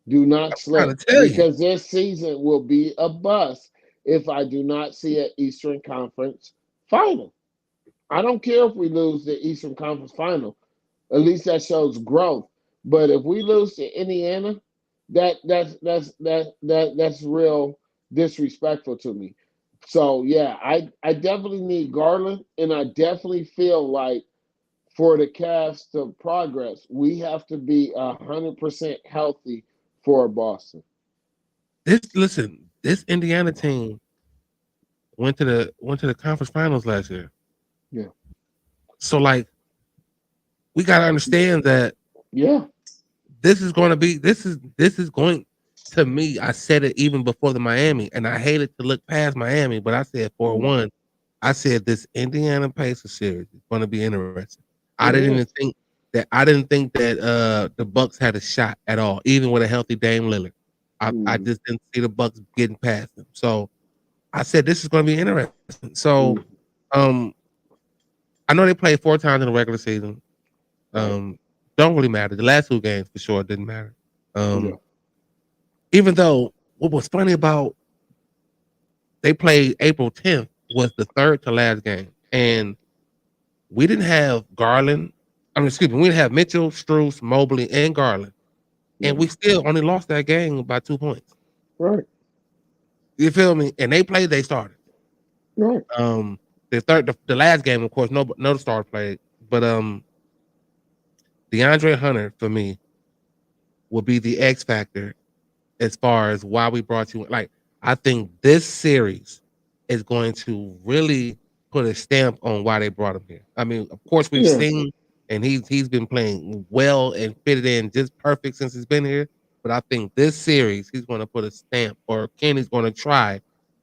do not Trying slip to tell you, because this season will be a bust if I do not see an Eastern Conference final. I don't care if we lose the Eastern Conference final. At least that shows growth. But if we lose to Indiana, that's real disrespectful to me. So yeah, I definitely need Garland, and I definitely feel like for the Cavs to progress, we have to be 100% healthy for Boston. this Indiana team went to the conference finals last year. Yeah, So like we got to understand that yeah, this is going to me. I said it even before the Miami, and I hated to look past Miami, but I said for mm, one, I said this Indiana Pacers series is going to be interesting. I it didn't is. even think that the Bucks had a shot at all, even with a healthy Dame Lillard. I Mm, just didn't see the Bucks getting past them. So I said this is going to be interesting. So mm, um, I know they played 4 times in the regular season. right. Um, don't really matter. The last 2 games for sure didn't matter. Yeah. Um, even though what was funny about they played April 10th was the third to last game, and we didn't have Garland. I mean, excuse me, we didn't have Mitchell, Strus, Mobley, and Garland, and Yeah. we still only lost that game by 2 points. Right. You feel me? And they played, they started. Right. The last game, of course, no star played, but DeAndre Hunter for me will be the X factor as far as why we brought you. Like, I think this series is going to really put a stamp on why they brought him here. I mean, of course, we've Yeah. seen and he's been playing well and fitted in just perfect since he's been here. But I think this series he's going to put a stamp, or Kenny's going to try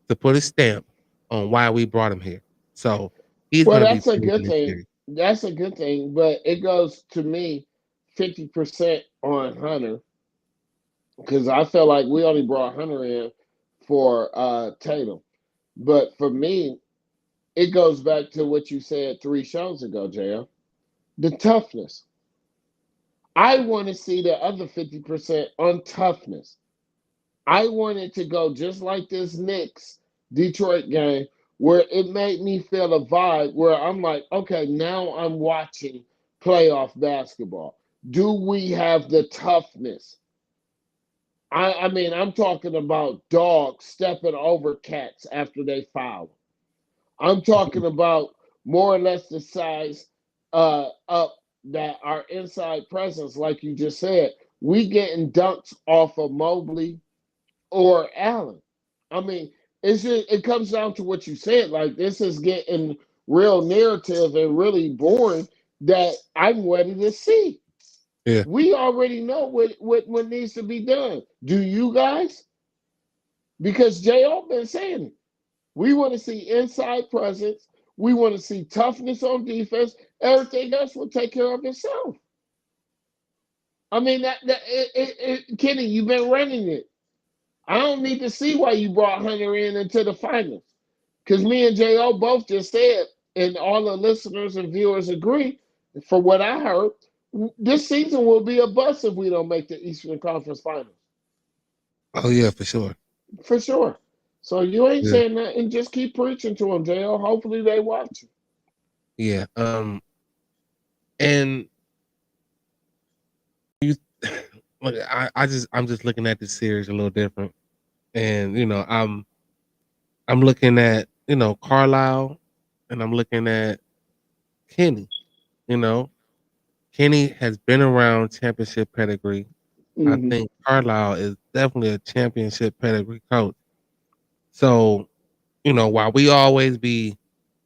to put a stamp on why we brought him here. So he's Well, going to be that's a big in good this thing. series. That's a good thing, but it goes to me 50% on Hunter because I feel like we only brought Hunter in for Tatum. But for me, it goes back to what you said 3 shows ago, JL. The toughness. I want to see the other 50% on toughness. I want it to go just like this Knicks Detroit game where it made me feel a vibe where I'm like, okay, now I'm watching playoff basketball. Do we have the toughness? I mean, I'm talking about dogs stepping over cats after they foul. I'm talking about more or less the size up that our inside presence, like you just said. We getting dunks off of Mobley or Allen. I mean, it comes down to what you said. Like this is getting real narrative and really boring that I'm ready to see. Yeah. We already know what needs to be done. Do you guys? Because J.O. been saying it. We want to see inside presence. We want to see toughness on defense. Everything else will take care of itself. I mean, Kenny, you've been running it. I don't need to see why you brought Hunter into the finals. Because me and J.O. both just said, and all the listeners and viewers agree, for what I heard, this season will be a bust if we don't make the Eastern Conference Finals. Oh yeah, for sure. For sure. So you ain't Yeah. saying nothing. Just keep preaching to them, J.O. Hopefully they watch you. Yeah. And you look, I'm just looking at this series a little different. And I'm looking at, Carlisle, and I'm looking at Kenny. Kenny has been around championship pedigree. I Mm-hmm. think Carlisle is definitely a championship pedigree coach. So, while we always be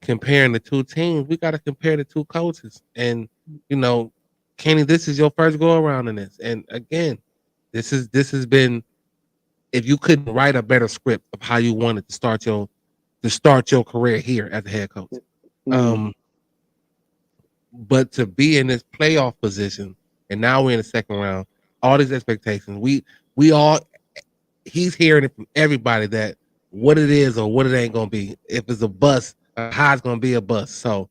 comparing the two teams, we got to compare the two coaches. And, Kenny, this is your first go around in this. And again, this has been, if you couldn't write a better script of how you wanted to start your career here as a head coach. Mm-hmm. But to be in this playoff position, and now we're in the second round, all these expectations, we all, he's hearing it from everybody that what it is or what it ain't gonna be. If it's a bust, how it's gonna be a bust. So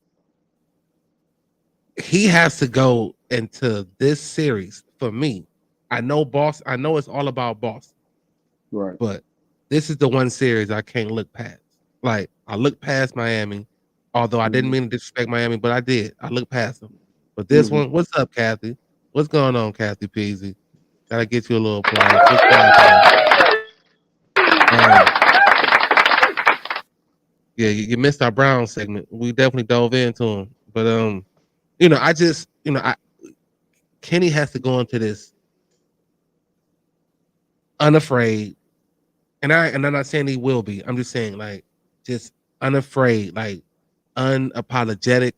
he has to go into this series for me. I know it's all about Boston, Right. but this is the one series I can't look past. Like I looked past Miami, although I didn't mean to disrespect Miami, but I did. I looked past them. But this one, what's up, Kathy? What's going on, Kathy Peasy? Gotta get you a little applause. What's yeah, you missed our Brown segment. We definitely dove into him, but I just, Kenny has to go into this unafraid, and I'm not saying he will be. I'm just saying like just unafraid, like unapologetic,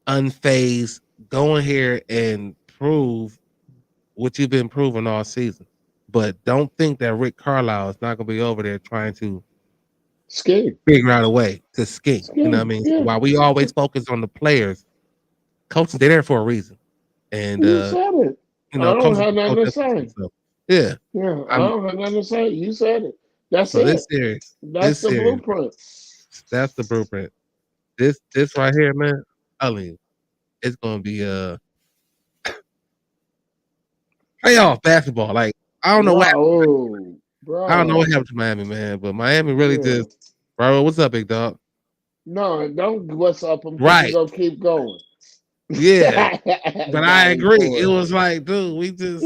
unfazed. Go in here and prove what you've been proving all season. But don't think that Rick Carlisle is not going to be over there trying to figure out a way to scheme. You know what I mean? Yeah. So while we always focus on the players, coaches, they're there for a reason. And You said it. I don't coaches have nothing to coach say. so, yeah. Yeah, I don't have nothing to say. You said it. That's So it. this That's the series, blueprint. that's the blueprint. This right here, man, I mean, it's gonna be playoff basketball. Like I don't know what happened. Bro. I don't know what happened to Miami, man, but Miami really just, bro. What's up, big dog? No, don't what's up them because Right. you're gonna keep going. Yeah. But I agree. It was like, like, dude, we just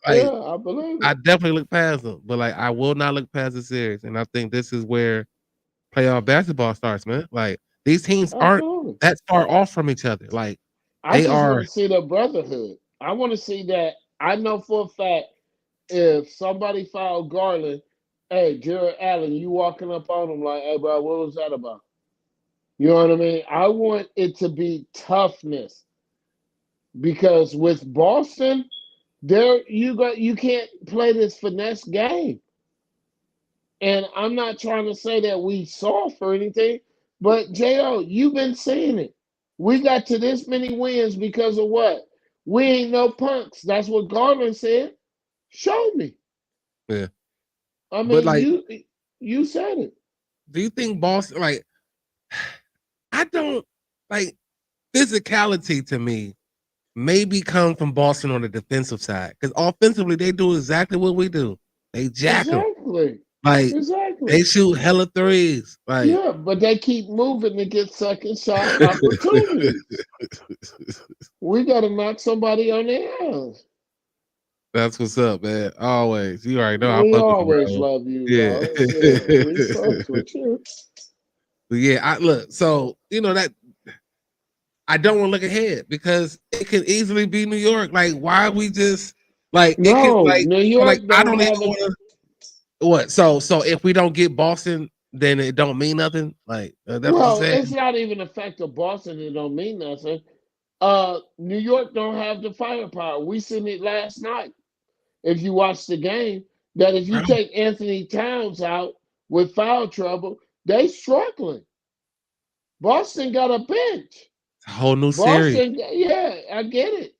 I believe it. I definitely look past them, but like I will not look past the series. And I think this is where playoff basketball starts, man. Like these teams aren't Absolutely. that far off from each other. Like I they just are. want to see the brotherhood. I want to see that. I know for a fact if somebody fouled Garland, hey, Jared Allen, you walking up on him like, hey, bro, what was that about? You know what I mean? I want it to be toughness because with Boston, you can't play this finesse game. And I'm not trying to say that we soft or anything, but Jo, you've been saying it. We got to this many wins because of what? We ain't no punks. That's what Garland said. Show me. Yeah. I But mean, like, you said it. do you think Boston, like, I don't like physicality to me maybe come from Boston on the defensive side because offensively they do exactly what we do. They jack them. Exactly. Like Exactly. they shoot hella threes. Like Yeah, but they keep moving to get second shot opportunities. We got to knock somebody on their ass. that's what's up, man. Always. You already know I We fuck with you, always bro. love you, Yeah. dog. Yeah, we fucks with you. But yeah, I look, so you know that I don't want to look ahead because it could easily be New York. Like, why we just like it could No, like New so, like York I don't don't even have a want to what so if we don't get Boston, then it don't mean nothing. Like that's what you're well, saying. it's not even a fact of Boston, it don't mean nothing. New York don't have the firepower. We seen it last night. If you watch the game, that if you Bro, take Anthony Towns out with foul trouble, they struggling. Boston got a bench. it's a whole new series. Boston, yeah, I get it.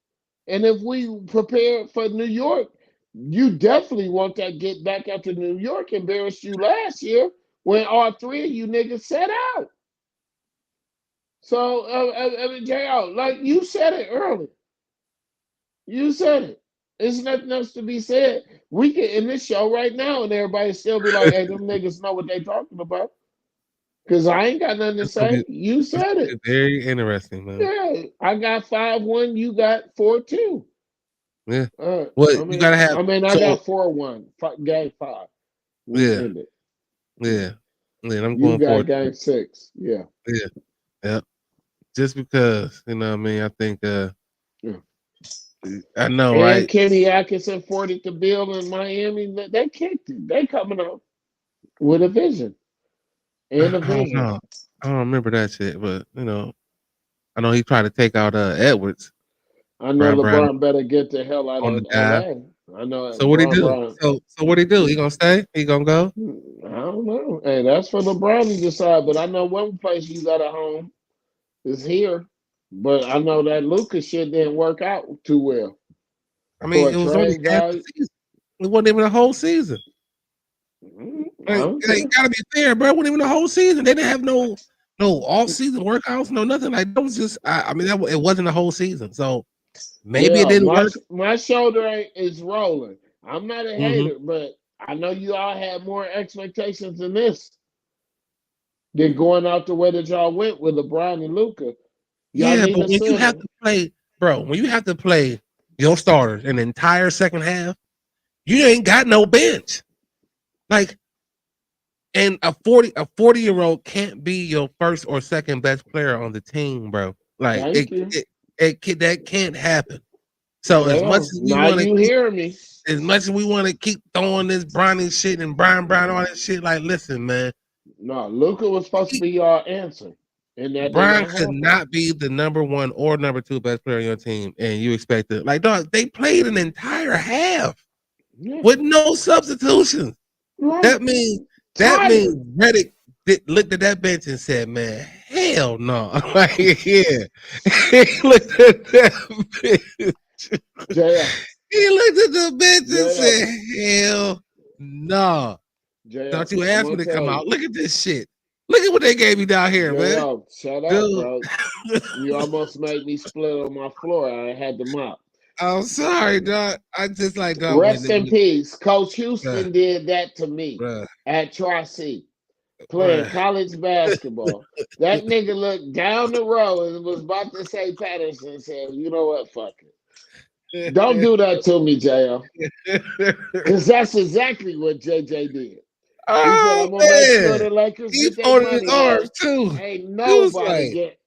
And if we prepare for New York, you definitely want that get back after New York embarrassed you last year when all three of you niggas set out. So, JR, like you said it earlier. You said it. There's nothing else to be said. We can in this show right now, and everybody still be like, "Hey, them niggas know what they talking about." Because I ain't got nothing to It's gonna say. be You it's said gonna it. be very interesting, man. Yeah, I got 5-1. You got 4-2. Yeah. Well, you gotta have I so got 4-1. Game 5. We yeah, ended. yeah. Yeah, I'm You going got for it. game 6. Yeah. Yeah, yeah. Just because, you know what I mean, I think Yeah. I know, And right? Kenny Atkinson 40 to Bill in Miami. They kicked it. They coming up with a vision. And a I don't vision. know. I don't remember that shit, but you know, I know he tried to take out Edwards, I know Brian Brown LeBron better get the hell out on the of dive. LA. I know So what he LeBron do? Brown. So what he do? He gonna stay? He gonna go? I don't know. Hey, that's for LeBron to decide. But I know one place you got a home is here. But I know that Lucas shit didn't work out too well I for mean, a it was only trade half the value. season. It wasn't even a whole season. I Like, don't like care. gotta be fair, bro. It wasn't even a whole season. They didn't have no off season workouts, no nothing. Like that was just I mean it wasn't a whole season. So maybe it Yeah, didn't work. my shoulder is rolling. I'm not a Hmm. hater, but I know you all had more expectations than this. Than going out the way that y'all went with LeBron and Luca. Y'all Yeah, need but a when you have center. to play, bro, when you have to play your starters an entire second half, you ain't got no bench. Like, and a 40-year-old can't be your first or second best player on the team, bro. Like Thank you. that can't happen. So JL, now you hear me. as much as we want to keep throwing this Bronny shit and Brian Brown all that shit, like listen, man, No, Luca was supposed to be your answer. And that did Brian not could happen. not be the number one or number two best player on your team, and you expect it. Like, dog, they played an entire half Yeah. with no substitutions. Right. That means Tired. Reddick looked at that bench and said, "Man, hell no!" Like, yeah, he looked at that bench. JL. He looked at the bench and JL. said, "Hell no!" JL. Don't you I'm ask me gonna to tell come you. out? Look at this shit. Look at what they gave me down here, man. JL, shut up, Dude, bro. You almost made me split on my floor. I had to mop. I'm sorry, dog. I just like dog Rest in peace. Coach bruh, Houston did that to me bruh, at Tri-C playing bruh. college basketball. That nigga looked down the row and was about to say Patterson and said, you know what, fuck it. Don't do that to me, JL. Because that's exactly what JJ did. He said, Oh I'm gonna make sure man, the Lakers he get their folded his money. arms too. Ain't He was nobody like, get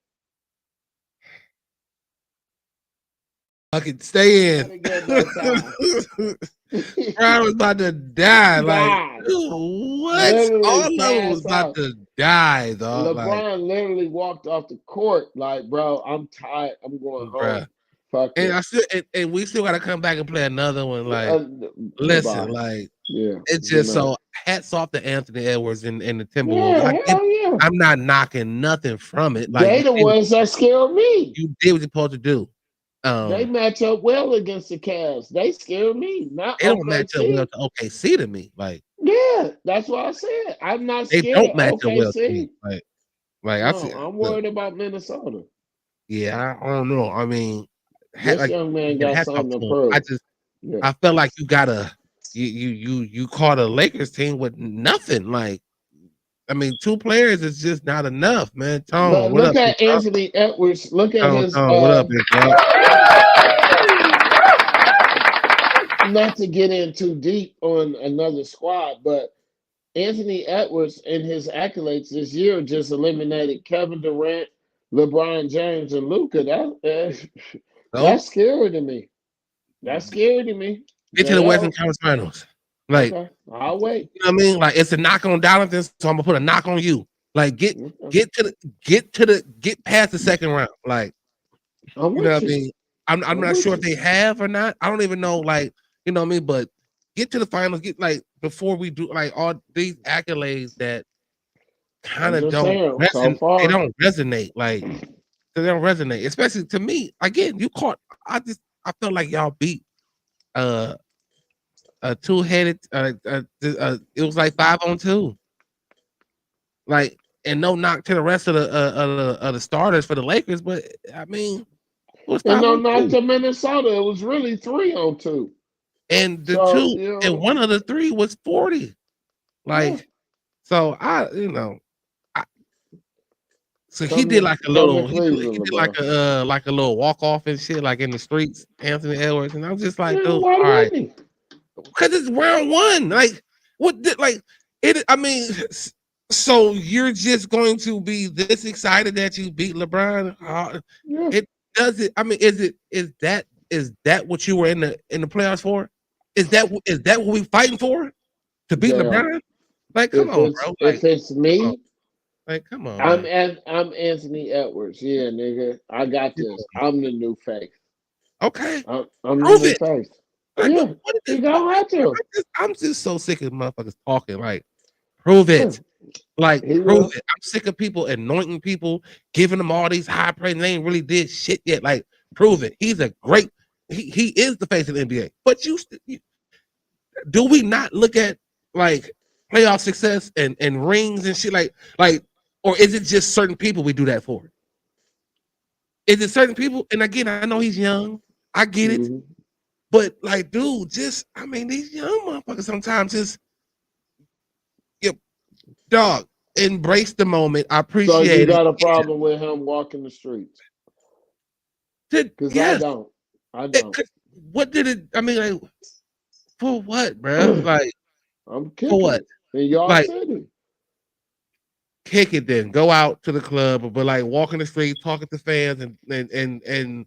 "I could stay in." get no time. Brown was about to die. Like, Died. dude, what? Literally All of them was passed about out. to die, dog. Like, LeBron literally walked off the court like, bro, I'm tired. I'm going home. bruh. Fuck And it. I still and we still gotta come back and play another one. Like, listen, Goodbye. like Yeah. it's Good just night. so hats off to Anthony Edwards and the Timberwolves. Yeah, hell yeah. I'm not knocking nothing from it. Like They the ones that scared me. you did what you're supposed to do. They match up well against the Cavs. They scare me, not They don't match up well OKC. to OKC to me. Like Yeah, that's what I said. I'm not they scared don't of match up well to me. OKC. Like I No, see. I'm Look, worried about Minnesota. yeah, I don't know. I mean, This like young man again, got hats off something to to him. prove. Yeah. I felt like you gotta you caught a Lakers team with nothing. Like, I mean, 2 players is just not enough, man. Tone, what Look up, big at dog? Anthony Edwards. Look at his. Tone, what up, big dog? Not to get in too deep on another squad, but Anthony Edwards and his accolades this year just eliminated Kevin Durant, LeBron James, and Luka. No, That's scary to me. That's scary to me. get to the Western Conference Finals. Like, Okay, I'll wait. you know what I mean? Like, it's a knock on Donaldson, so I'm gonna put a knock on you. Like, get past the second round. Like, I'm you know with what I you. mean? I'm not sure if they have or not. I don't even know. Like, you know what I mean? But get to the finals. Get like before we do like all these accolades that kind I'm of just saying, so resonate. far. They don't resonate. Like, they don't resonate. Especially to me. Again, you caught. I felt like y'all beat a 2-headed. It was like 5-on-2. Like, and no knock to the rest of the starters for the Lakers, but I mean, it was And no 5-on-2. knock to Minnesota. It was really 3-on-2. And the So, 2 and one of the 3 was 40. Like, yeah. so so he did like a little, he did like a little walk off and shit, like in the streets, Anthony Edwards, and I was just like, Yeah, dude, why all right, wouldn't he? because it's round 1. Like, what? Like, it. I mean, so you're just going to be this excited that you beat LeBron? Yeah. It does it. I mean, is that what you were in the playoffs for? Is that what we fighting for? To beat Yeah. LeBron? Like, come on, bro. Like, If it's me, come on. I'm Man. I'm Anthony Edwards. Yeah, nigga, I got this. I'm the new face. Okay, I'm prove the new it. face. Like, Yeah, you don't have to. I'm just so sick of motherfuckers talking. Like, prove it. Like, He prove will. it. I'm sick of people anointing people, giving them all these high praise. And they ain't really did shit yet. Like, prove it. He's a great. He is the face of the NBA. But you do we not look at like playoff success and rings and shit like, or is it just certain people we do that for? Is it certain people? And again, I know he's young. I get it. Mhm. But like, dude, I mean, these young motherfuckers sometimes just, dog, embrace the moment. I So appreciate you got it. a problem with him walking the streets? Because Yes. I don't. What did it? I mean, like, for what, bro? Like, I'm for kicking what? it in y'all Like, city. kick it then. Go out to the club, but like walking the streets, talking to fans and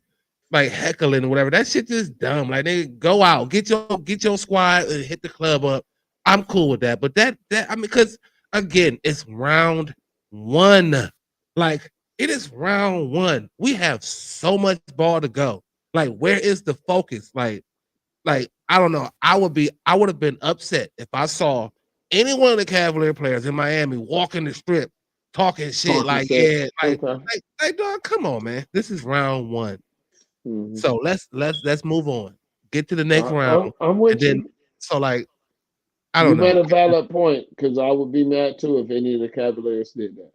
like heckling or whatever. That shit just dumb. Like, they go out, get your squad and hit the club up. I'm cool with that. But that I mean, because again, it's round 1. Like, it is round 1. We have so much ball to go. Like, where is the focus? Like I don't know. I would have been upset if I saw any one of the Cavalier players in Miami walking the strip talking shit. Like, yeah, like, dog, come on, man. This is round 1. Mhm. So let's move on. Get to the next round. I'm with And then you. so like, I You don't made know. a valid point because I would be mad too if any of the Cavaliers did that.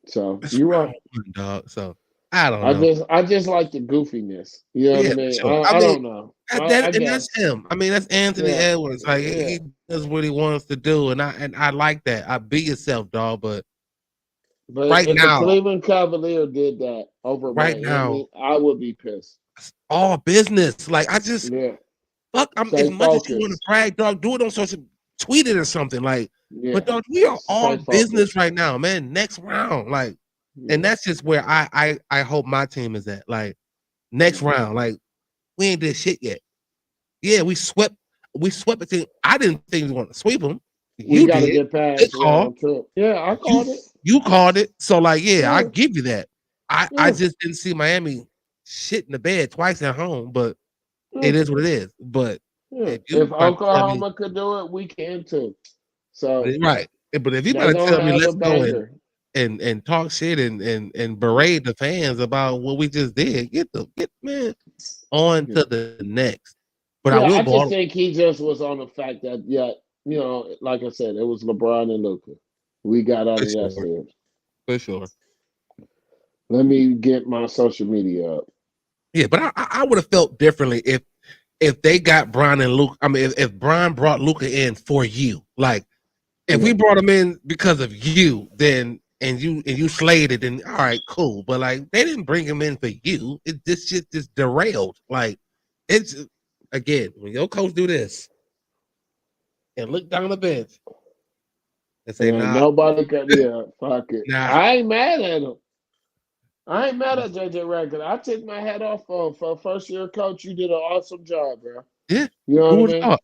So It's you're round right. 1, dog. So I don't know. I just like the goofiness. You know Yeah, what I for mean? sure. I I mean, don't know. that I and guess. that's him. I mean, that's Anthony Yeah. Edwards. Like, Yeah. he does what he wants to do, and I like that. I be yourself, dog. But But right if the now, Cleveland Cavalier did that over right now, Miami, I would be pissed. it's all business. Like, I just Yeah. fuck. I'm as Stay much as you want to focused. brag, dog. Do it on social, tweet it or something. Like, but Yeah. dog, we are all Stay business focused. right now, man. Next round, like, Yeah. and that's just where I hope my team is at. Like, next round, like, we ain't did shit yet. Yeah, we swept the team. I didn't think we were going to sweep them. We You got to did. get Good past call. round 2. Yeah, I called it. You called it. So like, yeah, I Yeah. give you that. I Yeah. just didn't see Miami shit in the bed twice at home, but Yeah. it is what it is. But Yeah. if you If about to tell me, Oklahoma could do it, we can too. So right. But if you they're about to gonna tell me have a let's go banger. and talk shit and berate the fans about what we just did, get man on to the next. But I Yeah, will I go just on. think he just was on the fact that you know, like I said, it was LeBron and Luka. We got out For of that sure. series. For sure. Let me get my social media up. Yeah, but I would have felt differently if they got Brian and Luke, I mean, if Brian brought Luca in for you, like if we brought him in because of you, then and you slayed it, then all right, cool. But like they didn't bring him in for you. This shit just derailed. Like it's again when your coach do this and look down the bench and say, nah, nobody got fuck it. nah. I ain't mad at him. I ain't mad at JJ Record. I take my hat off for a first year coach. You did an awesome job, bro. Yeah. You know Who what would I mean? thought?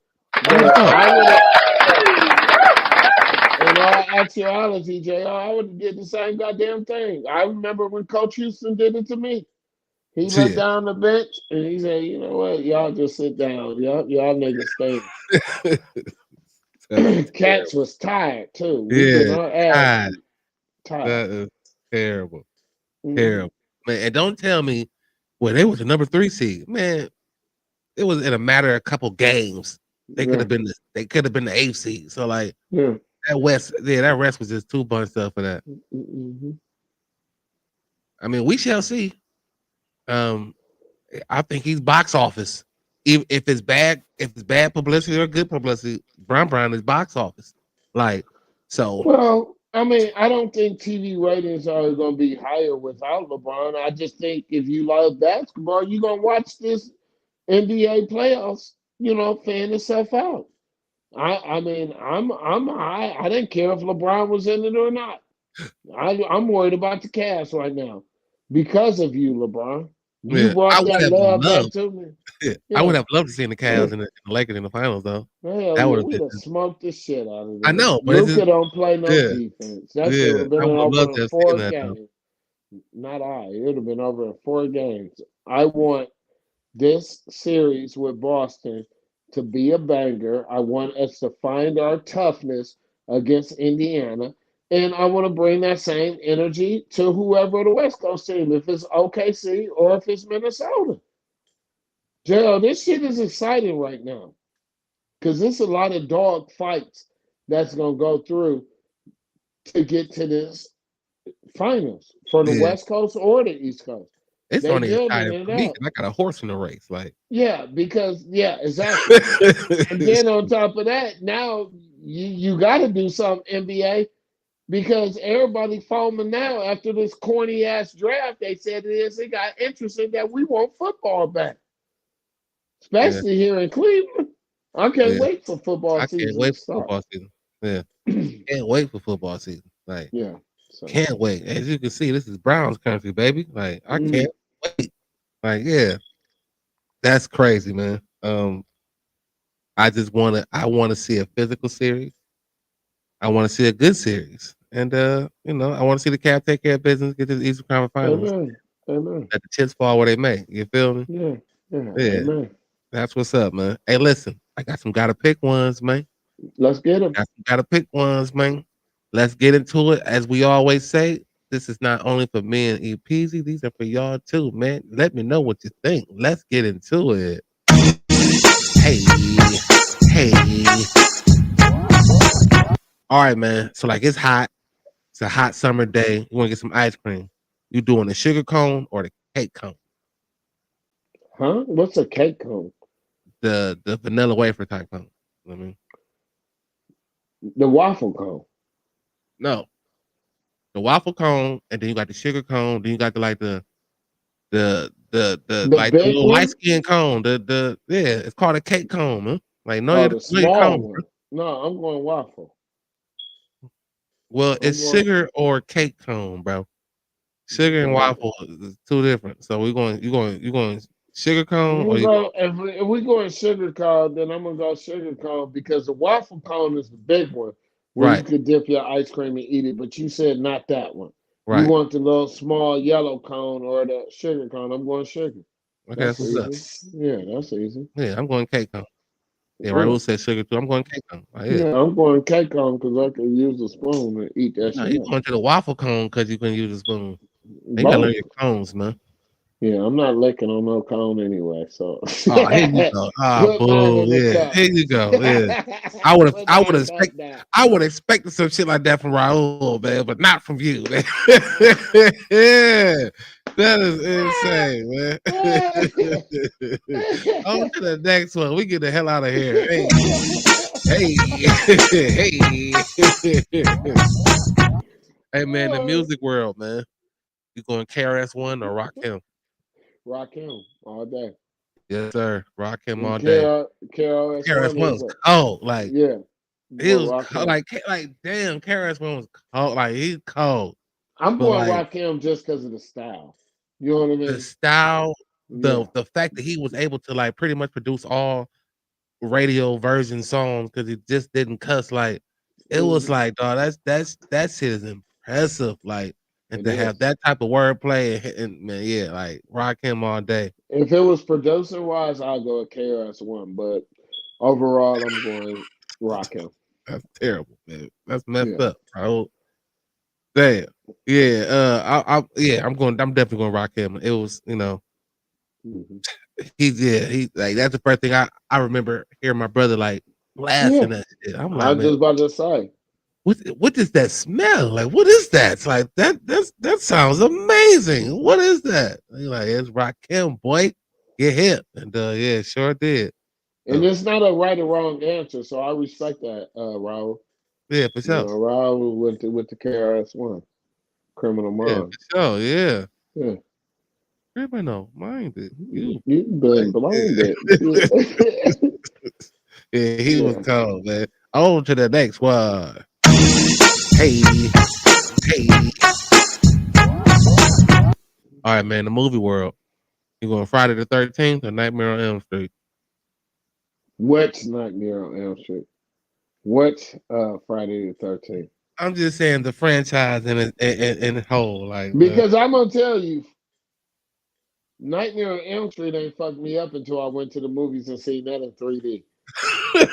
In all actuality, JR, I would have did the same goddamn thing. I remember when Coach Houston did it to me. He looked down the bench and he said, "You know what? Y'all just sit down. Y'all niggas stay." Cats was tired too. We did our ass tired. That is terrible. Terrible. Man, and don't tell me they was the number 3 seed. Man, it was in a matter of a couple games. They could have been the 8th seed. So like that West was just too bunched up for that. I mean, we shall see. I think he's box office. If it's bad publicity or good publicity, Brown is box office. Like so. Well, I mean, I don't think TV ratings are going to be higher without LeBron. I just think if you love basketball, you're going to watch this NBA playoffs, fan yourself out. I mean, I didn't care if LeBron was in it or not. I'm worried about the Cavs right now because of you, LeBron. You brought that love back to me. Yeah. I would have loved to see the Cavs and the Lakers in the finals, though. Hell, we would have smoked the shit out of them. I know, but Luka don't play no defense. That should have been over in 4 games. Not I. It would have been over in 4 games. I want this series with Boston to be a banger. I want us to find our toughness against Indiana. And I want to bring that same energy to whoever the West Coast team, if it's OKC or if it's Minnesota. Gerald, this shit is exciting right now because there's a lot of dog fights that's going to go through to get to this finals for the West Coast or the East Coast. It's only exciting for me because I got a horse in the race. Like, exactly. And then on top of that, now you got to do something, NBA. Because everybody foaming now after this corny ass draft, they said it got interesting that we want football back, especially here in Cleveland. I can't wait for football season. Can't wait for football season. Yeah, can't wait for football season. Like, can't wait. As you can see, this is Browns country, baby. Like, I can't wait. Like, that's crazy, man. I want to see a physical series. I want to see a good series. And I want to see the Cavs take care of business, get to the Eastern Conference Finals. Amen. Let the chips fall where they may. You feel me? Yeah. Amen. That's what's up, man. Hey, listen, I got some gotta pick ones, man. Let's get them. Gotta pick ones, man. Let's get into it. As we always say, this is not only for me and Epeasy, these are for y'all too, man. Let me know what you think. Let's get into it. Hey. All right, man. So like it's hot. It's a hot summer day. You want to get some ice cream. You doing the sugar cone or the cake cone? Huh? What's a cake cone? The vanilla wafer type cone. I mean, the waffle cone. No, the waffle cone, and then you got the sugar cone. Then you got the little light skin cone. It's called a cake cone, man. Like the small cone, one. No, I'm going waffle. Well, it's sugar or cake cone, bro. Sugar and waffle is 2 different. So you going sugar cone? If we going sugar cone, then I'm gonna go sugar cone because the waffle cone is the big one where you could dip your ice cream and eat it. But you said not that one. Right. You want the little small yellow cone or the sugar cone? I'm going sugar. Okay, that's what's up. Yeah, that's easy. Yeah, I'm going cake cone. Yeah, Raul said sugar too. I'm going cake cone. I'm going cake cone because I can use a spoon and eat that shit. You going to the waffle cone because you can use a spoon. They gotta learn your cones, man. Yeah, I'm not licking on no cone anyway. So here you go. Boom. Yeah, here you go. Yeah. I would expect some shit like that from Raul, man, but not from you, man. That is insane, man. On to the next one. We get the hell out of here. Hey, hey, hey, man. The music world, man. You going KRS-One or Rock him? Rock him all day. Yes, sir. Rock him And all day. KRS-One KRS-One is was cold. Like yeah. he Going was Rock cold. him. Like damn. KRS-One was cold. Like he's cold. I'm But going like Rock him just because of the style. You know what I mean? the style, Yeah. the fact that he was able to like pretty much produce all radio version songs because he just didn't cuss. Like it was like, dog, that shit is impressive. Like and It to have is. that type of wordplay and man, yeah, like rock him all day. If it was producer wise, I'll go with KRS-One. But overall, I'm going Rock him. That's terrible, man. That's messed Yeah. up, bro. Damn. Yeah. I'm definitely going to rock him. It was, Mhm. he like that's the first thing I remember hearing my brother like blasting Yeah. that shit. I'm I like, was man, just about to say. what does that smell? Like, what is that? It's like that sounds amazing. What is that? He like, it's Rakim, boy. Get hip. And yeah, sure did. And it's not a right or wrong answer, so I respect that, Raul. Yeah, for You sure. know, Raul with the KRS-One, Criminal Yeah, Minds. for sure. Yeah. Yeah. Criminal minded. You You've been like, blinded. yeah, he was Yeah. cold, man. On to the next one. Hey, hey. All right, man. The movie world. You going Friday the 13th or Nightmare on Elm Street? What's Nightmare on Elm Street? What's Friday the 13th? I'm just saying the franchise in whole. Like, Because I'm gonna tell you, Nightmare on Elm Street ain't fucked me up until I went to the movies and seen that in 3D. I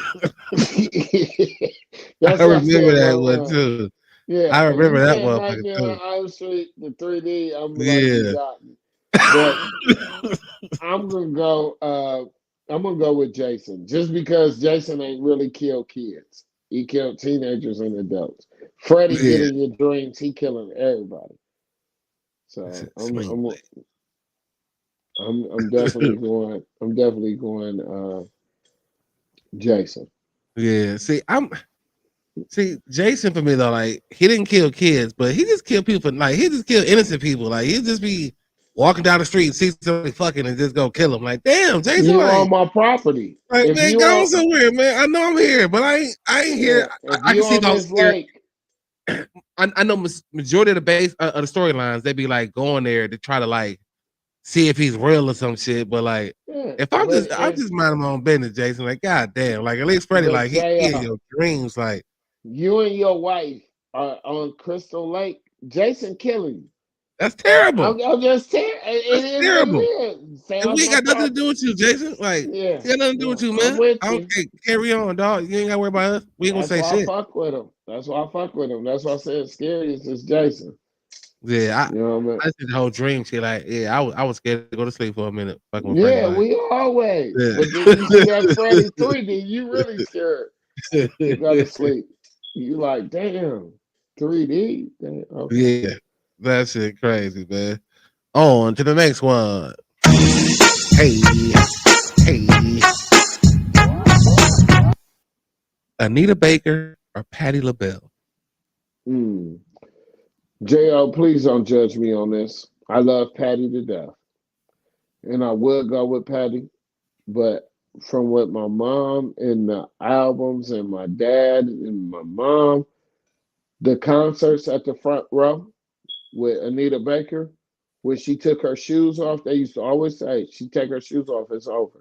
That's what I remember said, that bro. one too. Yeah, I if you remember that saying motherfucker Nightmare too. on Elm Street, the 3D, I'm like, you Yeah. got me. But I'm gonna go. I'm gonna go with Jason, just because Jason ain't really killed kids. He killed teenagers and adults. Freddy get Yeah. in your dreams. He killing everybody. So Swing blade. I'm definitely going. I'm definitely going. Jason. Yeah. See, Jason for me though, like he didn't kill kids, but he just killed people. Like he just killed innocent people. Like he just be walking down the street, see somebody fucking, and just go kill them. Like damn, Jason, You on my property. like If man, you go on, somewhere, man. I know I'm here, but I ain't yeah, here. if I can you see on those this here. lake, I know majority of the base of the storylines, they be like going there to try to like see if he's real or some shit. But like, yeah. if But I'm just minding my own business, Jason. Like, god damn, like at least Freddie, but like he in Jr. your dreams, like You and your wife are on Crystal Lake. Jason killing you. that's terrible. I'm just saying, it That's is what it terrible. is. Stay And off we ain't my got nothing to property. do with you, Jason. Like, Yeah, it got nothing to do yeah, with you, I'm man. with I don't you. care. Carry on, dog. You ain't gotta worry about us. We ain't gonna That's say why I shit. fuck with him. That's why I fuck with him. That's why I said scariest is Jason. Yeah, You know what I mean? I just did the whole dream shit. Like, yeah, I was scared to go to sleep for a minute, fucking with Freddie. Yeah, Like, we always. yeah. But then you see that Freddy 3D, you really scared to go to sleep. You like, damn, 3D? Damn, okay. Yeah, that shit crazy, man. On to the next one. Hey, hey. Anita Baker or Patti LaBelle? Hmm. JL, please don't judge me on this. I love Patty to death. And I would go with Patty, but from what my mom and the albums and my dad and my mom, the concerts at the front row with Anita Baker, when she took her shoes off, they used to always say, she take her shoes off, it's over.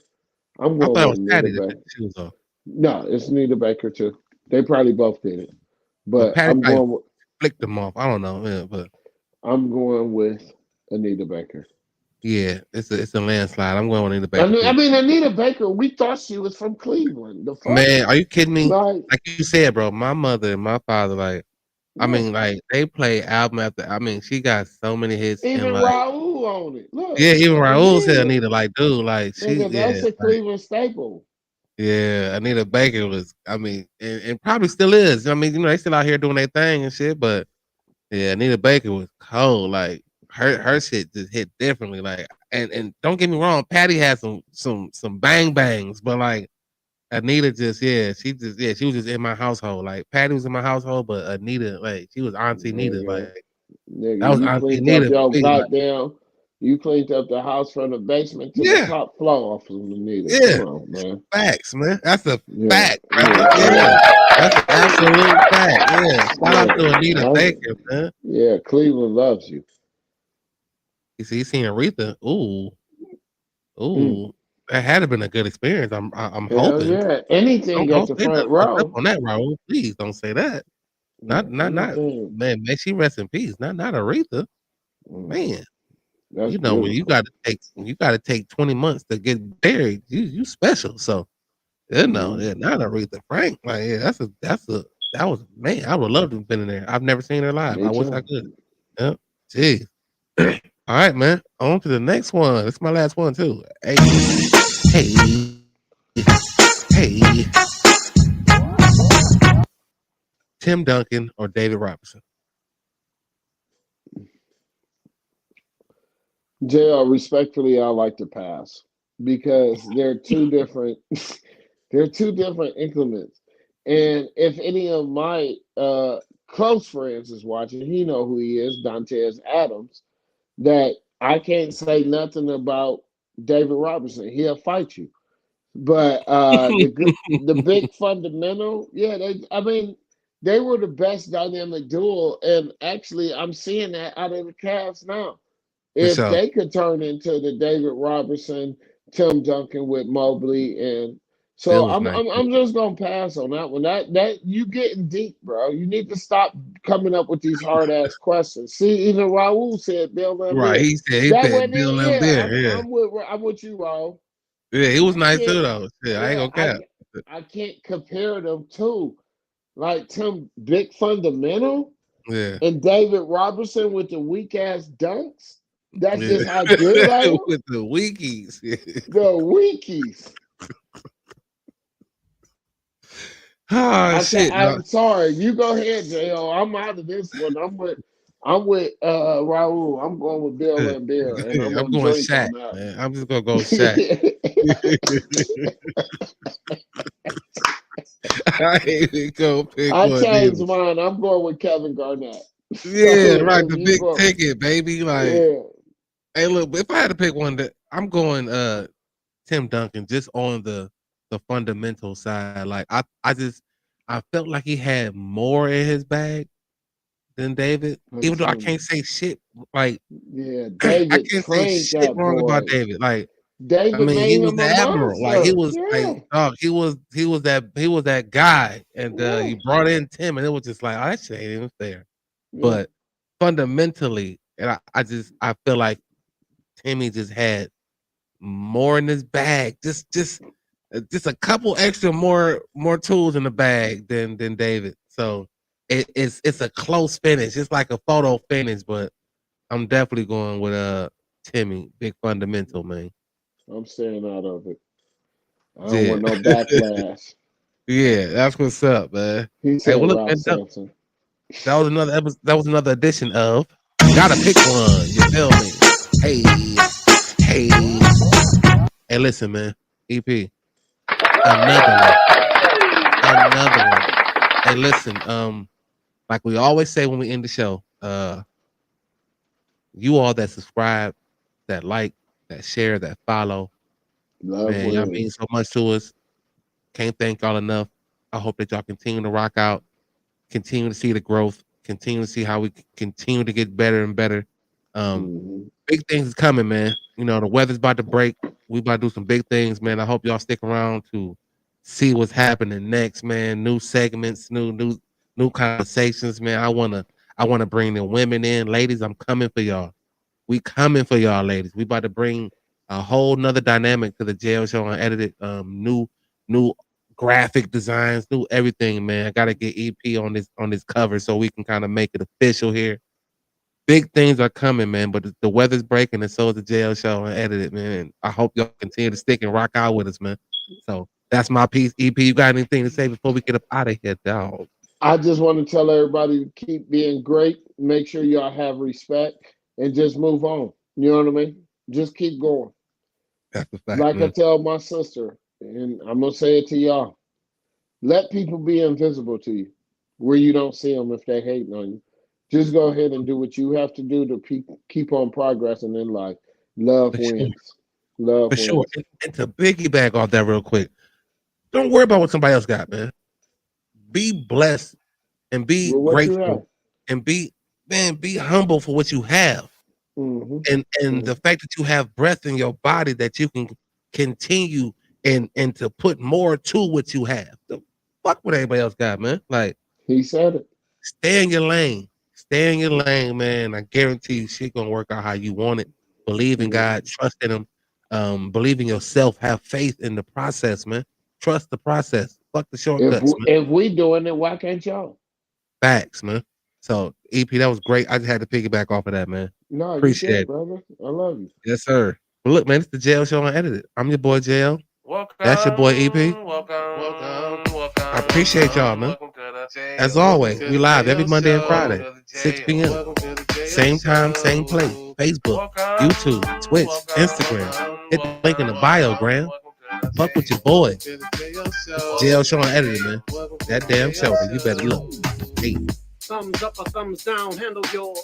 I'm I going thought it with was Anita Patty that took Baker. the shoes off. No, it's Anita Baker too. They probably both did it. But But Patty probably flicked them off. I don't know. Yeah, but I'm going with Anita Baker. yeah, it's a landslide. I'm going with Anita I Baker mean, I too. mean, Anita Baker, we thought she was from Cleveland. The fuck? Man, are you kidding me? Like, Like you said, bro, my mother and my father, like, I yeah. mean, like they play album after. I mean, she got so many hits and Even like, Raul on it. Look, yeah, even Raul said yeah. Anita, like, dude, like Nigga, that's a like, Cleveland staple. yeah, Anita Baker was. I mean, and probably still is. I mean, they still out here doing their thing and shit, but yeah, Anita Baker was cold. Like her shit just hit differently. Like, and don't get me wrong, Patty had some bang bangs, but like Anita just she was just in my household. Like Patty was in my household, but Anita, like she was Auntie Nita. Nigga, Like that nigga, was you Auntie cleaned up Nita your for me. Like, goddamn. You cleaned up the house from the basement to the yeah, top floor from Anita. yeah, Come on, man. facts, man. That's a Yeah, fact, brother. yeah, Yeah, yeah, that's an absolute fact. Yeah, shout out to Anita. yeah. Thank you, man. Yeah, Cleveland loves you. You seen Aretha? Ooh, Mm. ooh, that had to been a good experience. I'm Hell hoping. yeah. Anything at Don't the say front nothing fucked up row. on that, Raul. Please don't say that. Yeah, Not. anything. Man, may she rest in peace. Not Aretha. Mm. Man, That's you know when you beautiful. got to take 20 months to get buried, you special. So Mm. not Aretha Frank. Like yeah, that was man. I would love to have been in there. I've never seen her live. I Me wish I too. could. Yep. Jeez. All right, man. On to the next one. It's my last one too. Hey, hey. Tim Duncan or David Robinson? JR, respectfully, I like to pass because they're two different they're two different increments. And if any of my close friends is watching, he know who he is, Dantes Adams, that I can't say nothing about David Robinson. He'll fight you. But the big fundamental, yeah, they were the best dynamic duo, and actually I'm seeing that out of the cast now. For If sure. they could turn into the David Robertson, Tim Duncan with Mobley, and It so was nice. I'm just gonna pass on that one. That you getting deep, bro. You need to stop coming up with these hard ass questions. See, even Raul said Bill Right. Lambert. He That said wasn't Bill it. Lamb Yeah, there. Yeah. I'm with you, Raul. Yeah, he was I nice can't. too though. Shit, I Yeah, ain't gonna cap. I can't compare them to like Tim Big Fundamental Yeah. and David Robertson with the weak ass dunks. That's Yeah. just how good I am. With the wikis. The Winkies. Oh shit. No. I'm sorry. You go ahead, Jo. I'm out of this one. I'm with Raul. I'm going with Bill Yeah. Lambert, and I'm I'm gonna going drink Shaq, on that man. I'm just gonna go Shaq. one. I ain't even gonna pick I one changed either. mine. I'm going with Kevin Garnett. Yeah, So right. if The you big go, ticket, baby. Like, yeah, hey, look, if I had to pick one, that I'm going Tim Duncan just on the fundamental side. Like I felt like he had more in his bag than David. but Even though I can't say shit like yeah, I David can't say trained shit that wrong about boy. David. Like I David mean, he made was him the a admiral. Like he monster. was like Yeah, dog, he was that guy. And yeah, you brought in Tim and it was just like, oh, that shit ain't even fair. yeah. But fundamentally, and I feel like Timmy just had more in his bag. Just a couple extra more tools in the bag than David. So it's a close finish. It's like a photo finish, but I'm definitely going with Timmy, big fundamental man. I'm staying out of it. I don't Yeah, want no backlash. yeah, that's what's up, man. He Hey, said well, look, Ralph man, Sampson. that was another edition of Gotta Pick One. You feel me? Hey, hey, hey, listen, man. EP, another one, another one. Hey, listen, like we always say when we end the show, you all that subscribe, that like, that share, that follow, Love man, y'all mean wins. so much to us. Can't thank y'all enough. I hope that y'all continue to rock out, continue to see the growth, continue to see how we continue to get better and better. Um, Hmm. Big things is coming, man. You know, the weather's about to break. We about to do some big things, man. I hope y'all stick around to see what's happening next, man. New segments, new conversations, man. I wanna bring the women in. Ladies, I'm coming for y'all. We coming for y'all, ladies. We about to bring a whole nother dynamic to the jail show and edited new graphic designs, new everything, man. I gotta get EP on this cover so we can kind of make it official here. Big things are coming, man. But the weather's breaking, and so is the jail show and edited, man. I hope y'all continue to stick and rock out with us, man. So that's my piece. EP, you got anything to say before we get up out of here, dog? I just want to tell everybody to keep being great. Make sure y'all have respect. and just move on. You know what I mean? Just keep going. That's the fact, Like I man. tell my sister, and I'm gonna say it to y'all: let people be invisible to you, where you don't see them if they hating on you. Just go ahead and do what you have to do to keep on progressing in life. Love For sure. wins. Love For sure. wins. And to piggyback off that real quick, don't worry about what somebody else got, man. Be blessed and be With what you have. grateful and be humble for what you have. Hmm. And the fact that you have breath in your body that you can continue and to put more to what you have. The fuck what everybody else got, man. Like, He said it. stay in your lane. Stay in your lane, man. I guarantee you shit gonna work out how you want it. Believe in God, trust in him, believe in yourself, have faith in the process, man. Trust the process. Fuck the shortcuts, man. If we doing it, why can't y'all? Facts, man. So EP, that was great. I just had to piggyback off of that, man. No, you Appreciate good, it. brother. I love you. Yes, sir. Well, look, man, it's the Jail Show Unedited. I'm your boy JL. Welcome. That's your boy EP. Welcome. I appreciate y'all, man. As always, we live every Monday and Friday, 6 p.m. Same time, same place. Facebook, YouTube, Twitch, Instagram. Hit the link in the bio, Graham. Fuck with your boy. It's the Jail Show Unedited, man. That damn show, man. You better look. Hey. Thumbs up or thumbs down, handle yours.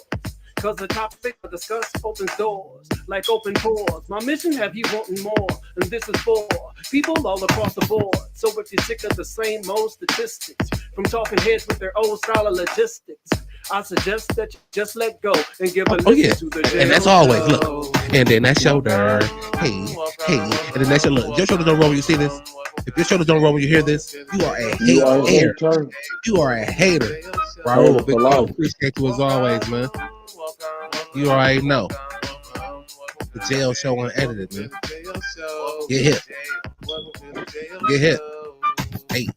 Cause the topic I discuss opens doors like open pores. My mission have you wanting more, and this is for people all across the board. So if you're sick of the same old statistics from talking heads with their old style of logistics, I suggest that you just let go and give a listen to the And that's always, look. And then that shoulder, hey, and then that shoulder, look. Your shoulders don't roll when you see this. If your shoulders don't roll when you hear this, you are a hater. You are a hater. Raul, big dog, appreciate you as always, man. You already know. The Jail Show Unedited, man. Get hip. Get hip. Hey.